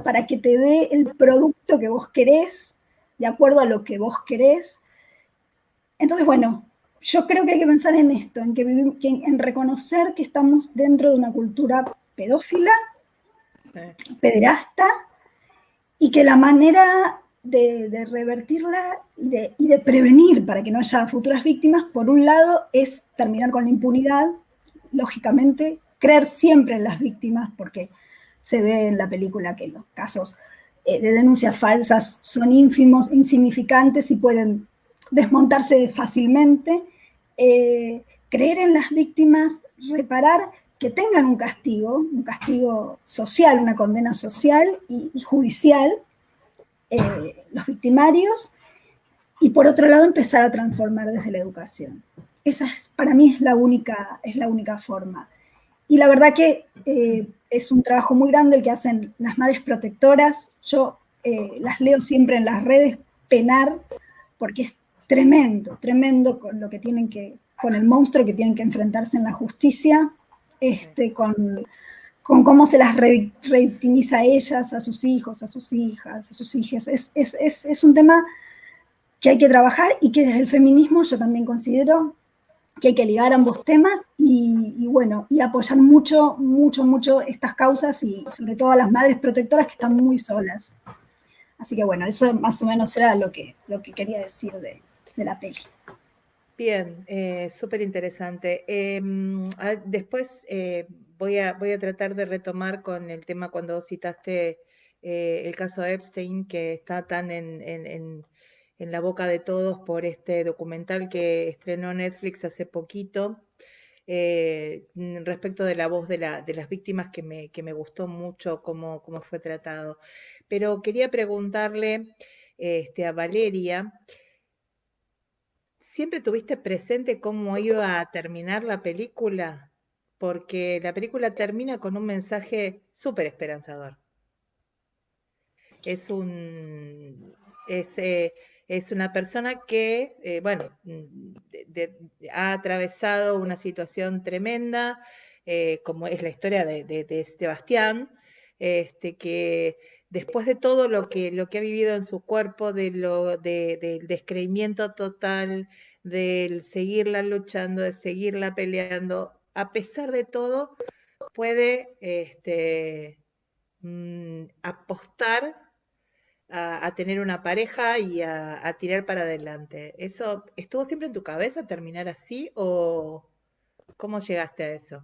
para que te dé el producto que vos querés, de acuerdo a lo que vos querés. Entonces, bueno, yo creo que hay que pensar en esto, en reconocer que estamos dentro de una cultura pedófila, pederasta, y que la manera de revertirla y de prevenir para que no haya futuras víctimas, por un lado, es terminar con la impunidad, lógicamente, creer siempre en las víctimas, porque se ve en la película que los casos de denuncias falsas son ínfimos, insignificantes y pueden desmontarse fácilmente. Creer en las víctimas, reparar, que tengan un castigo social, una condena social y judicial, los victimarios, y por otro lado empezar a transformar desde la educación. Esa para mí es la única forma. Y la verdad que es un trabajo muy grande el que hacen las madres protectoras. Yo las leo siempre en las redes penar, porque es tremendo con lo que con el monstruo que tienen que enfrentarse en la justicia, con cómo se las revictimiza a ellas, a sus hijos, a sus hijas, a sus hijas. Es un tema que hay que trabajar y que desde el feminismo yo también considero que hay que ligar ambos temas y bueno, y apoyar mucho estas causas y sobre todo a las madres protectoras que están muy solas. Así que bueno, eso más o menos era lo que quería decir de la peli. Bien, súper interesante. Después voy a tratar de retomar con el tema cuando vos citaste el caso de Epstein, que está tan en la boca de todos por este documental que estrenó Netflix hace poquito, respecto de la voz de las víctimas, que me gustó mucho cómo fue tratado. Pero quería preguntarle a Valeria, ¿siempre tuviste presente cómo iba a terminar la película? Porque la película termina con un mensaje súper esperanzador. Es una persona que, bueno, ha atravesado una situación tremenda, como es la historia de Sebastián, que después de todo lo que ha vivido en su cuerpo, del descreimiento total, del seguirla luchando, de seguirla peleando, a pesar de todo, puede apostar a tener una pareja y a tirar para adelante. ¿Eso estuvo siempre en tu cabeza, terminar así, o cómo llegaste a eso?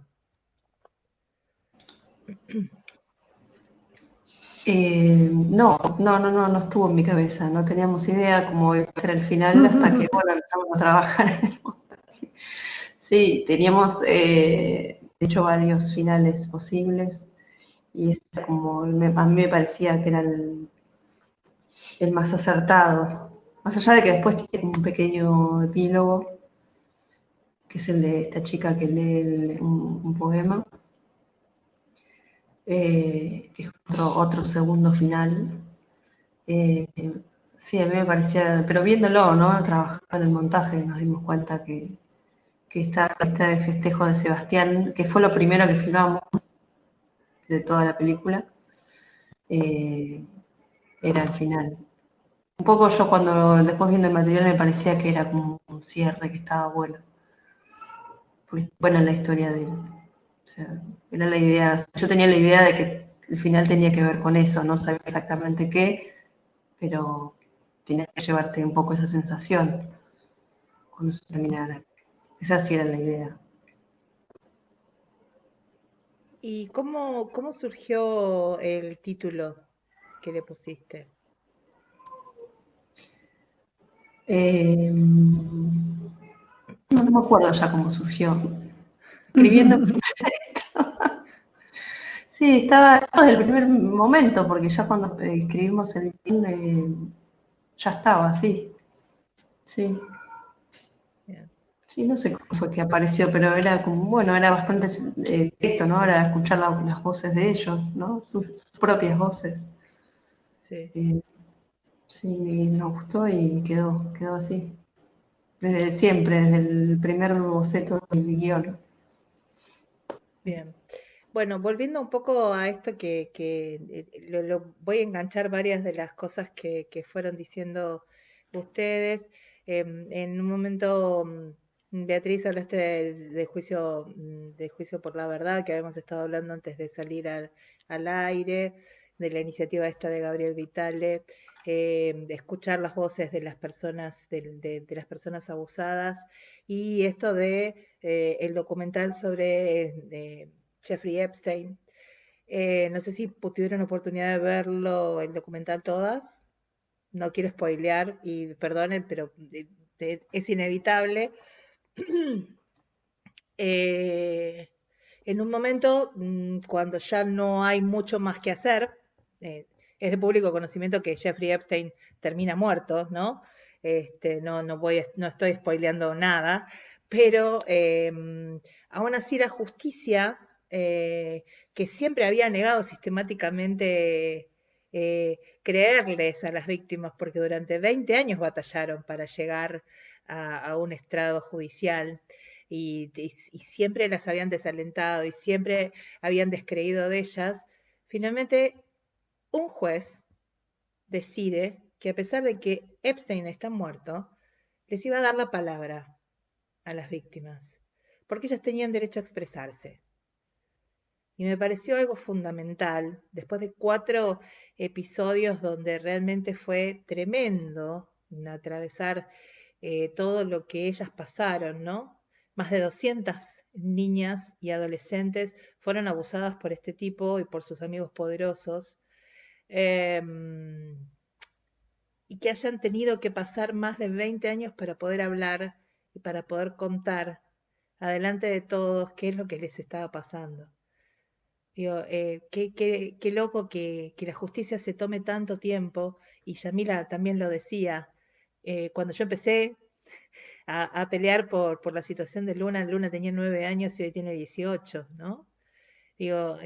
No estuvo en mi cabeza, no teníamos idea cómo iba a ser el final hasta que, bueno, empezamos a trabajar en el montaje. Sí, teníamos, de hecho, varios finales posibles y es como, a mí me parecía que era el más acertado. Más allá de que después tiene un pequeño epílogo, que es el de esta chica que lee un poema, que es otro segundo final. Sí, a mí me parecía, pero viéndolo, ¿no? Trabajando en el montaje, nos dimos cuenta que está de festejo de Sebastián, que fue lo primero que filmamos de toda la película, era el final. Un poco yo cuando después viendo el material me parecía que era como un cierre, que estaba bueno. Porque buena la historia de él. O sea, era la idea, yo tenía la idea de que el final tenía que ver con eso, no sabía exactamente qué, pero tenía que llevarte un poco esa sensación cuando se terminara. Esa sí era la idea. ¿Y cómo surgió el título que le pusiste? No me acuerdo ya cómo surgió. Escribiendo. Sí, estaba desde el primer momento, porque ya cuando escribimos el guión, ya estaba, sí. Sí. Bien. Sí, no sé cómo fue que apareció, pero era como, bueno, era bastante directo, ¿no? Era escuchar las voces de ellos, ¿no? Sus propias voces. Sí, Sí, nos gustó y quedó así. Desde siempre, desde el primer boceto del guión. bien. Bueno, volviendo un poco a esto lo voy a enganchar varias de las cosas que fueron diciendo ustedes. En un momento, Beatriz, hablaste de juicio por la verdad, que habíamos estado hablando antes de salir al aire, de la iniciativa esta de Gabriel Vitale, de escuchar las voces de las personas, de las personas abusadas, y esto de el documental sobre Jeffrey Epstein. No sé si tuvieron oportunidad de verlo, el documental todas. No quiero spoilear y perdonen, pero es inevitable. Eh, en un momento, cuando ya no hay mucho más que hacer, es de público conocimiento que Jeffrey Epstein termina muerto, ¿no? No estoy spoileando nada, pero aún así la justicia, que siempre había negado sistemáticamente creerles a las víctimas, porque durante 20 años batallaron para llegar a un estrado judicial y siempre las habían desalentado y siempre habían descreído de ellas, finalmente un juez decide que a pesar de que Epstein está muerto, les iba a dar la palabra a las víctimas, porque ellas tenían derecho a expresarse. Y me pareció algo fundamental, después de 4 episodios donde realmente fue tremendo atravesar todo lo que ellas pasaron, ¿no? Más de 200 niñas y adolescentes fueron abusadas por este tipo y por sus amigos poderosos, eh, y que hayan tenido que pasar más de 20 años para poder hablar y para poder contar adelante de todos qué es lo que les estaba pasando. Digo, qué loco que la justicia se tome tanto tiempo, y Yamila también lo decía, cuando yo empecé a pelear por la situación de Luna. Luna tenía 9 años y hoy tiene 18, ¿no? Digo,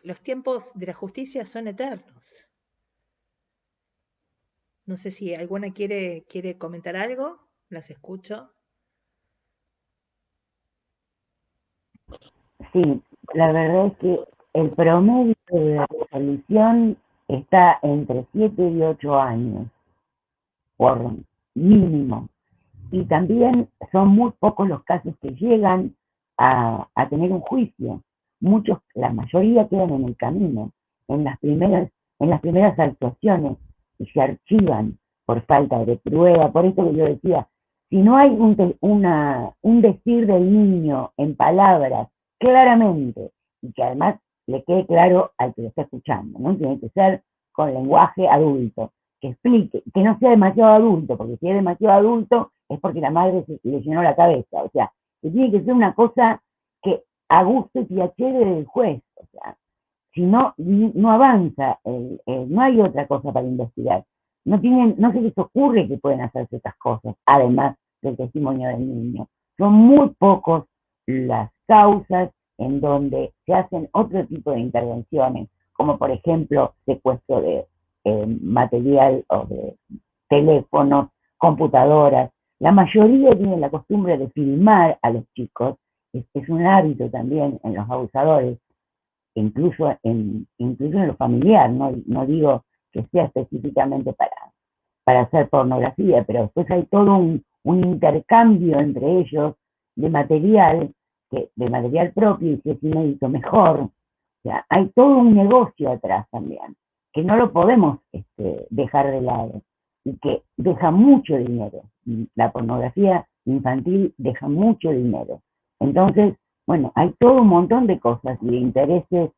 los tiempos de la justicia son eternos. No sé si alguna quiere comentar algo, las escucho. Sí, la verdad es que el promedio de la resolución está entre 7 y 8 años, por mínimo. Y también son muy pocos los casos que llegan a tener un juicio. Muchos, la mayoría quedan en el camino, en las primeras actuaciones, y se archivan por falta de prueba. Por eso que yo decía, si no hay un decir del niño en palabras claramente, y que además le quede claro al que lo está escuchando, ¿no? Tiene que ser con lenguaje adulto, que explique, que no sea demasiado adulto, porque si es demasiado adulto es porque la madre le llenó la cabeza, o sea, que tiene que ser una cosa que a gusto y piacere del juez, o sea, si no, no avanza, no hay otra cosa para investigar. No se les ocurre que pueden hacerse estas cosas, además del testimonio del niño. Son muy pocos las causas en donde se hacen otro tipo de intervenciones, como por ejemplo secuestro de material o de teléfonos, computadoras. La mayoría tienen la costumbre de filmar a los chicos, es un hábito también en los abusadores, incluso en lo familiar, no digo que sea específicamente para hacer pornografía, pero después hay todo un intercambio entre ellos de material propio, y si es inédito mejor. O sea, hay todo un negocio atrás también, que no lo podemos dejar de lado, y que deja mucho dinero. La pornografía infantil deja mucho dinero. Entonces, bueno, hay todo un montón de cosas y de intereses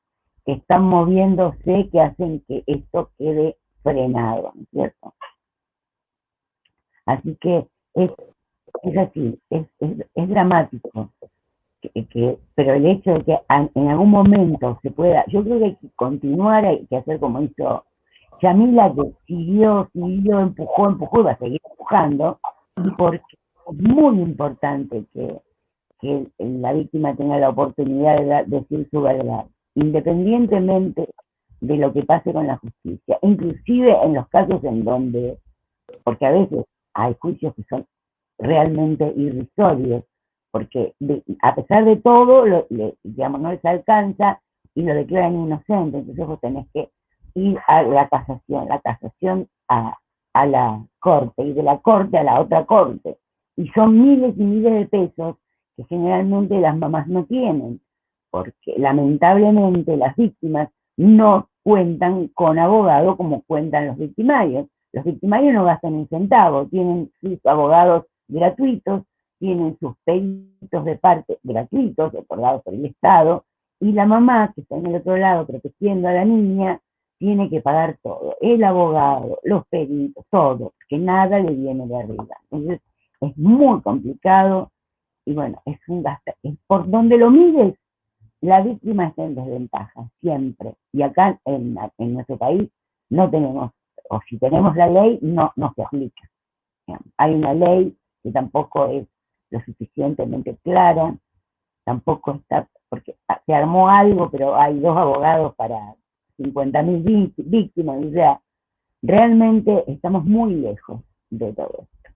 que están moviéndose, que hacen que esto quede frenado, ¿no es cierto? Así que es así, es dramático, pero el hecho de que en algún momento se pueda, yo creo que hay que continuar, hay que hacer como hizo Yamila, que siguió, empujó y va a seguir empujando, porque es muy importante que la víctima tenga la oportunidad de decir su verdad, independientemente de lo que pase con la justicia, inclusive en los casos en donde, porque a veces hay juicios que son realmente irrisorios, porque a pesar de todo, digamos, no les alcanza y lo declaran inocente, entonces vos tenés que ir a la casación a la corte, y de la corte a la otra corte, y son miles y miles de pesos que generalmente las mamás no tienen, porque lamentablemente las víctimas no cuentan con abogado como cuentan los victimarios. Los victimarios no gastan un centavo, tienen sus abogados gratuitos, tienen sus peritos de parte gratuitos, otorgados por el Estado, y la mamá, que está en el otro lado protegiendo a la niña, tiene que pagar todo, el abogado, los peritos, todo, que nada le viene de arriba. Entonces, es muy complicado, y bueno, es un gasto. Por donde lo mires, la víctima está en desventaja, siempre. Y acá en nuestro país no tenemos, o si tenemos la ley, no se aplica. Hay una ley que tampoco es lo suficientemente clara, tampoco está, porque se armó algo, pero hay 2 abogados para 50.000 víctimas, o sea, realmente estamos muy lejos de todo esto.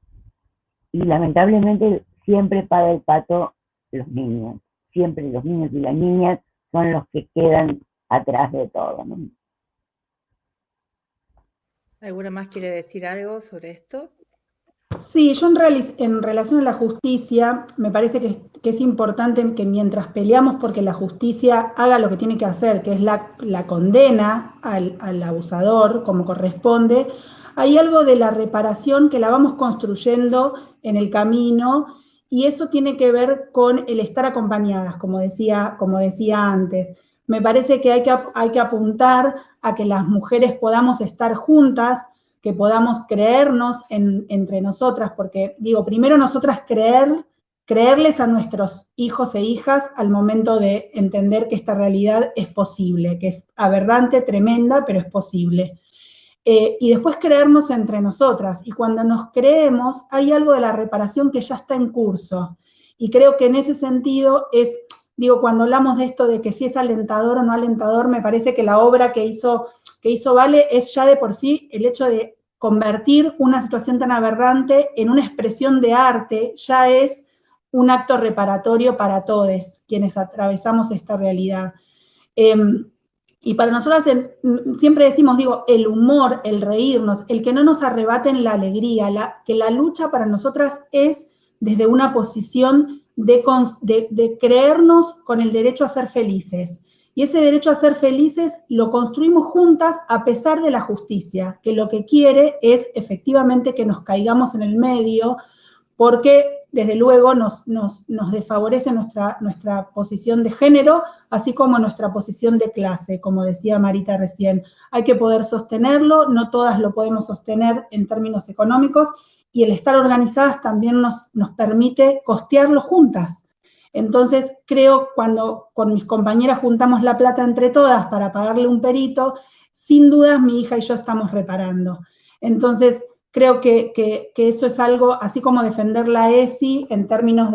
Y lamentablemente siempre paga el pato los niños, siempre los niños y las niñas son los que quedan atrás de todo, ¿no? ¿Alguna más quiere decir algo sobre esto? Sí, yo en relación a la justicia, me parece que es importante que mientras peleamos porque la justicia haga lo que tiene que hacer, que es la condena al abusador como corresponde, hay algo de la reparación que la vamos construyendo en el camino, y eso tiene que ver con el estar acompañadas, como decía antes. Me parece que hay que apuntar a que las mujeres podamos estar juntas, que podamos creernos entre nosotras, porque digo, primero nosotras creerles a nuestros hijos e hijas al momento de entender que esta realidad es posible, que es aberrante, tremenda, pero es posible. Y después creernos entre nosotras, y cuando nos creemos hay algo de la reparación que ya está en curso, y creo que en ese sentido digo, cuando hablamos de esto de que si es alentador o no alentador, me parece que la obra que hizo Vale es ya de por sí el hecho de convertir una situación tan aberrante en una expresión de arte, ya es un acto reparatorio para todos quienes atravesamos esta realidad. Y para nosotras siempre decimos, digo, el humor, el reírnos, el que no nos arrebaten la alegría, que la lucha para nosotras es desde una posición de creernos con el derecho a ser felices. Y ese derecho a ser felices lo construimos juntas a pesar de la justicia, que lo que quiere es efectivamente que nos caigamos en el medio, porque desde luego nos desfavorece nuestra posición de género, así como nuestra posición de clase, como decía Marita recién. Hay que poder sostenerlo, no todas lo podemos sostener en términos económicos, y el estar organizadas también nos permite costearlo juntas. Entonces, creo cuando con mis compañeras juntamos la plata entre todas para pagarle un perito, sin dudas mi hija y yo estamos reparando. Entonces, creo que eso es algo, así como defender la ESI en términos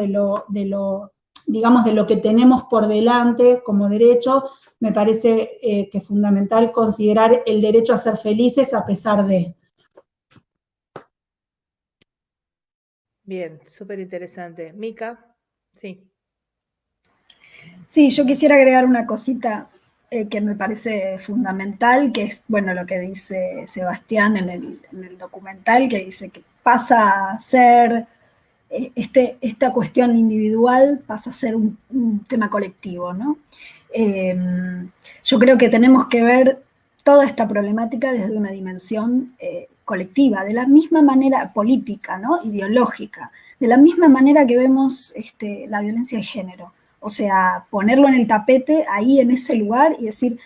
digamos, de lo que tenemos por delante como derecho, me parece que es fundamental considerar el derecho a ser felices a pesar de. Bien, súper interesante. Mica, sí. Sí, yo quisiera agregar una cosita que me parece fundamental, que es, bueno, lo que dice Sebastián en el documental, que dice que pasa a ser, esta cuestión individual pasa a ser un tema colectivo, ¿no? Yo creo que tenemos que ver toda esta problemática desde una dimensión colectiva, de la misma manera política, ¿no? Ideológica, de la misma manera que vemos la violencia de género. O sea, ponerlo en el tapete ahí en ese lugar y decir,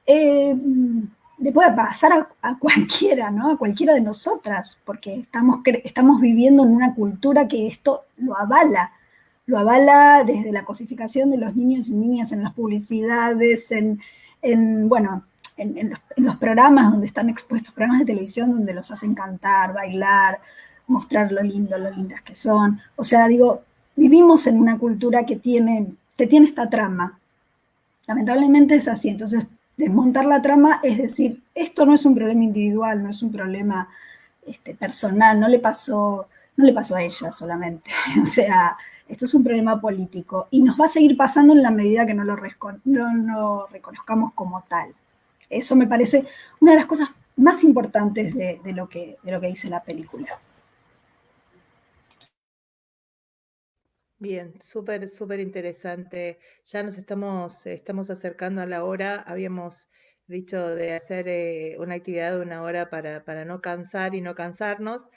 le puede pasar a cualquiera, ¿no? A cualquiera de nosotras, porque estamos viviendo en una cultura que esto lo avala desde la cosificación de los niños y niñas en las publicidades, bueno, en los programas donde están expuestos, programas de televisión donde los hacen cantar, bailar, mostrar lo lindo, lo lindas que son. O sea, digo, vivimos en una cultura que tiene esta trama. Lamentablemente es así. Entonces, desmontar la trama es decir, esto no es un problema individual, no es un problema personal, no le pasó a ella solamente. O sea, esto es un problema político y nos va a seguir pasando en la medida que no lo reconozcamos como tal. Eso me parece una de las cosas más importantes de lo que dice la película. Bien, súper, súper interesante. Ya nos estamos acercando a la hora. Habíamos dicho de hacer una actividad de 1 hora para no cansar y no cansarnos.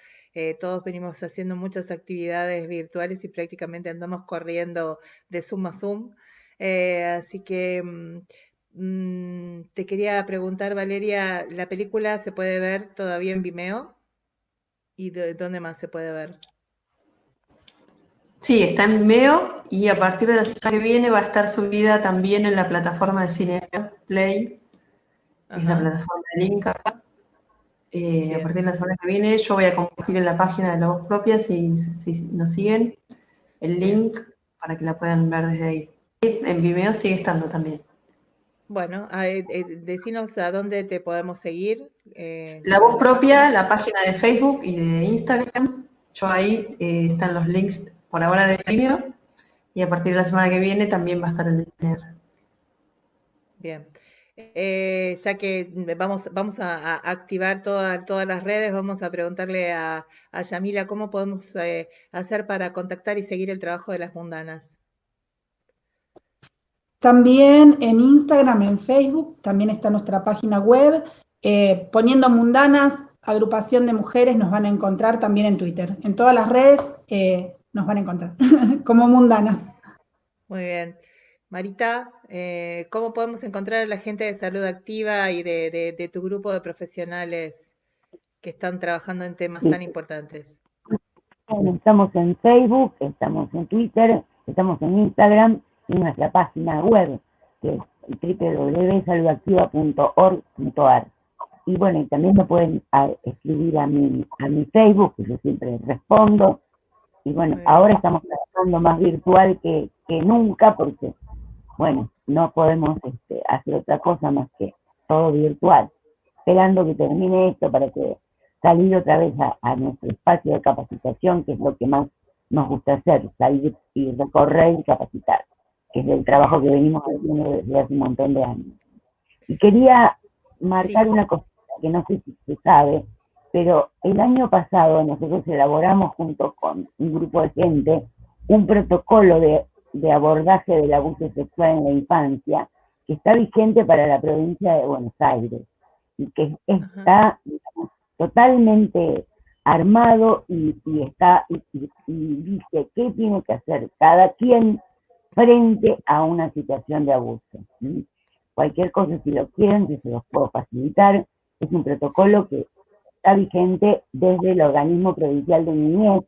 Todos venimos haciendo muchas actividades virtuales y prácticamente andamos corriendo de Zoom a Zoom. Así que te quería preguntar, Valeria, ¿la película se puede ver todavía en Vimeo? ¿Y dónde más se puede ver? Sí, está en Vimeo y a partir de la semana que viene va a estar subida también en la plataforma de Cineplay, que es la plataforma de link acá. A partir de la semana que viene yo voy a compartir en la página de La Voz Propia, si nos siguen, el link para que la puedan ver desde ahí. En Vimeo sigue estando también. Bueno, decinos a dónde te podemos seguir. La Voz Propia, la página de Facebook y de Instagram. Yo ahí están los links por ahora de Vimeo y a partir de la semana que viene también va a estar el de Ciner. Bien. Ya que vamos a activar todas las redes, vamos a preguntarle a Yamila cómo podemos hacer para contactar y seguir el trabajo de las mundanas. También en Instagram, en Facebook, también está nuestra página web. Poniendo Mundanas, agrupación de mujeres, nos van a encontrar también en Twitter. En todas las redes nos van a encontrar como Mundanas. Muy bien. Marita, ¿cómo podemos encontrar a la gente de Salud Activa y de tu grupo de profesionales que están trabajando en temas tan importantes? Bueno, estamos en Facebook, estamos en Twitter, estamos en Instagram y nuestra página web, que es www.saludactiva.org.ar. Y bueno, y también me pueden escribir a mi Facebook, que yo siempre respondo. Y bueno, ahora estamos trabajando más virtual que nunca, porque, bueno, no podemos hacer otra cosa más que todo virtual. Esperando que termine esto para que salir otra vez a nuestro espacio de capacitación, que es lo que más nos gusta hacer, salir y recorrer y capacitar, que es el trabajo que venimos haciendo desde hace un montón de años. Y quería marcar una cosa que no sé si se sabe, pero el año pasado nosotros elaboramos junto con un grupo de gente un protocolo de abordaje del abuso sexual en la infancia que está vigente para la provincia de Buenos Aires y que está, digamos, totalmente armado y dice qué tiene que hacer cada quien frente a una situación de abuso. ¿Sí? Cualquier cosa, si lo quieren, yo se los puedo facilitar. Es un protocolo que está vigente desde el Organismo Provincial de Niñez.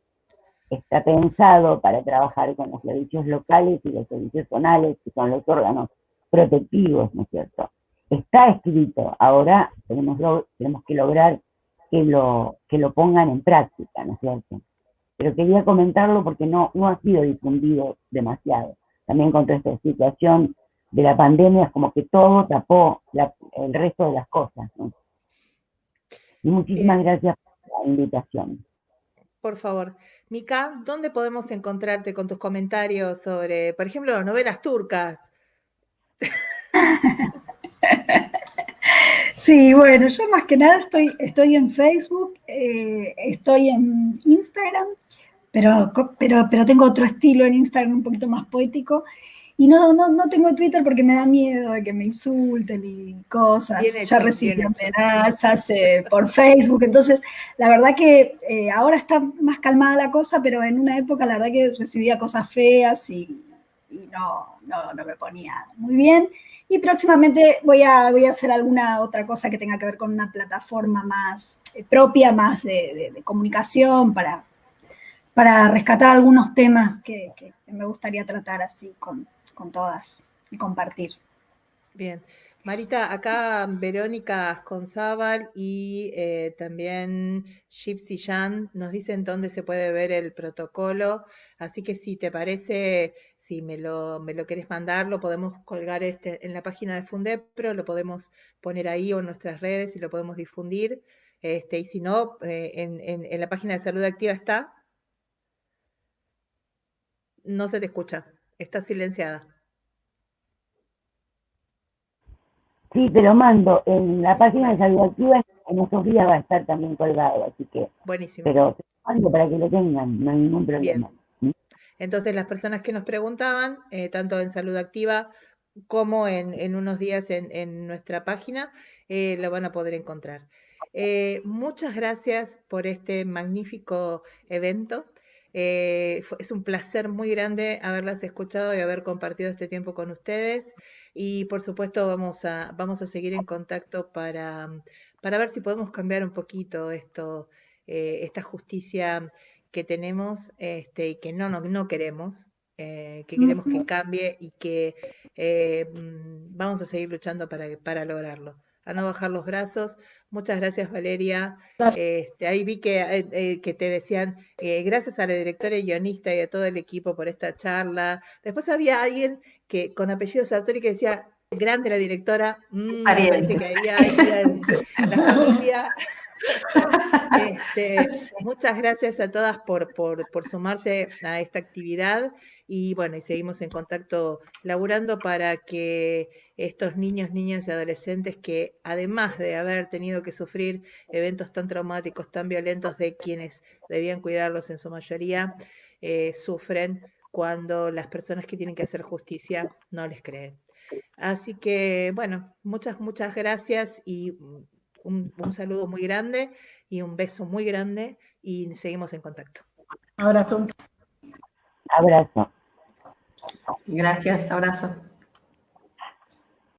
Está pensado para trabajar con los servicios locales y los servicios zonales, que son los órganos protectivos, ¿no es cierto? Está escrito, ahora tenemos que lograr que lo pongan en práctica, ¿no es cierto? Pero quería comentarlo porque no ha sido difundido demasiado. También con toda esta situación de la pandemia es como que todo tapó el resto de las cosas, ¿no? Y muchísimas gracias por la invitación. Por favor. Mica, ¿dónde podemos encontrarte con tus comentarios sobre, por ejemplo, novelas turcas? Sí, bueno, yo más que nada estoy en Facebook, estoy en Instagram, pero tengo otro estilo en Instagram un poquito más poético. Y no tengo Twitter porque me da miedo de que me insulten y cosas. Bien Ya hecho, recibí bien hecho. amenazas por Facebook. Entonces, la verdad que ahora está más calmada la cosa, pero en una época la verdad que recibía cosas feas y no me ponía muy bien. Y próximamente voy a hacer alguna otra cosa que tenga que ver con una plataforma más propia, más de comunicación, para rescatar algunos temas que me gustaría tratar así con todas y compartir. Bien. Marita, acá Verónica Asconzábal y también Gypsy Jan nos dicen dónde se puede ver el protocolo, así que si te parece, si me lo querés mandar, lo podemos colgar en la página de Fundepro, lo podemos poner ahí o en nuestras redes y lo podemos difundir, y si no, en la página de Salud Activa está. No se te escucha, está silenciada. Sí, te lo mando. En la página de Salud Activa en estos días va a estar también colgado, así que... Buenísimo. Pero te lo mando para que lo tengan, no hay ningún problema. Bien. Entonces, las personas que nos preguntaban, tanto en Salud Activa como en unos días en nuestra página, lo van a poder encontrar. Muchas gracias por este magnífico evento. Es un placer muy grande haberlas escuchado y haber compartido este tiempo con ustedes. Y por supuesto vamos a seguir en contacto para ver si podemos cambiar un poquito esta justicia que tenemos y que no queremos, que queremos que cambie y que vamos a seguir luchando para lograrlo. A no bajar los brazos. Muchas gracias, Valeria. Ahí vi que te decían gracias a la directora y guionista y a todo el equipo por esta charla. Después había alguien que con apellido Sartori que decía grande la directora. Me parece que había ahí la familia. Muchas gracias a todas por sumarse a esta actividad y bueno, y seguimos en contacto laburando para que estos niños, niñas y adolescentes que además de haber tenido que sufrir eventos tan traumáticos, tan violentos de quienes debían cuidarlos en su mayoría, sufren cuando las personas que tienen que hacer justicia no les creen. Así que bueno, muchas gracias y un saludo muy grande y un beso muy grande y seguimos en contacto. Abrazo. Abrazo. Gracias, abrazo.